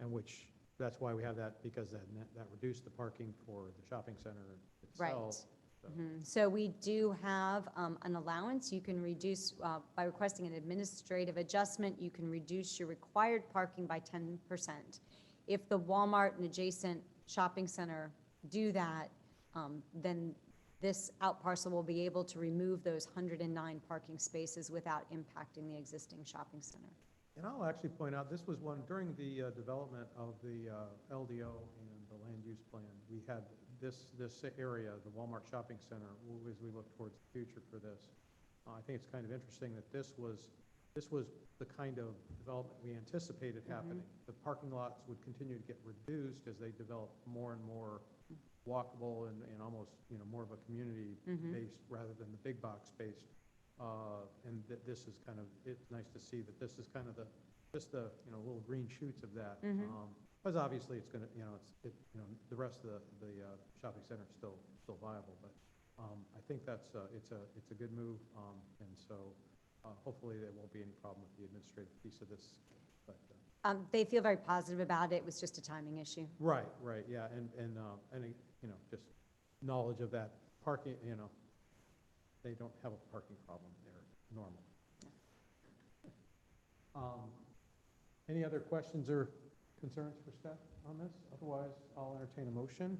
And which, that's why we have that, because that reduced the parking for the shopping center
Right.
itself. So-
So we do have an allowance. You can reduce, by requesting an administrative adjustment, you can reduce your required parking by 10%. If the Walmart and adjacent shopping center do that, then this out parcel will be able to remove those 109 parking spaces without impacting the existing shopping center.
And I'll actually point out, this was one, during the development of the LDO and the land use plan, we had this area, the Walmart Shopping Center, as we look towards the future for this. I think it's kind of interesting that this was the kind of development we anticipated happening. The parking lots would continue to get reduced as they develop more and more walkable and almost, more of a community-based rather than the big box-based. And this is kind of, it's nice to see that this is kind of the little green shoots of that. Because obviously it's going to, the rest of the shopping center is still viable, but I think it's a good move, and so hopefully there won't be any problem with the administrative piece of this. But
They feel very positive about it. It was just a timing issue.
right, yeah, and just knowledge of that parking, they don't have a parking problem there normally. Any other questions or concerns for staff on this? Otherwise, I'll entertain a motion.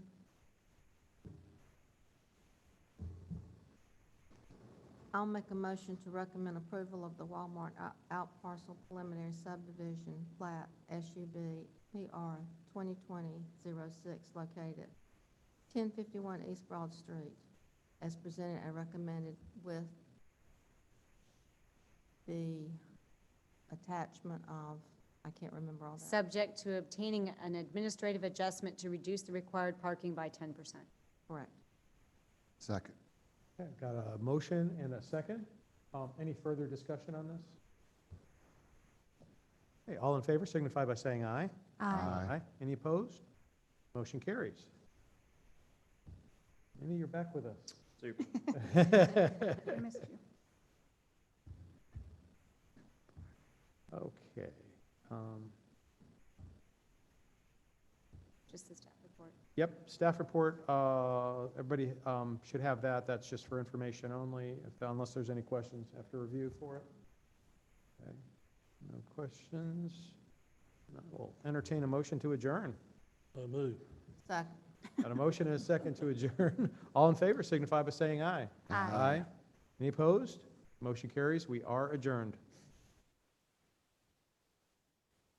I'll make a motion to recommend approval of the Walmart out parcel preliminary subdivision plat SUB PR 2020-06 located 1051 East Broad Street as presented and recommended with the attachment of, I can't remember all that.
Subject to obtaining an administrative adjustment to reduce the required parking by 10%.
Correct.
Second.
Okay, got a motion and a second. Any further discussion on this? Okay, all in favor signify by saying aye.
Aye.
Any opposed? Motion carries. Amy, you're back with us.
Super.
I missed you.
Okay.
Just the staff report.
Yep, staff report, everybody should have that. That's just for information only, unless there's any questions after review for it. Okay, no questions. We'll entertain a motion to adjourn.
So move.
Second.
Got a motion and a second to adjourn. All in favor signify by saying aye.
Aye.
Any opposed? Motion carries. We are adjourned.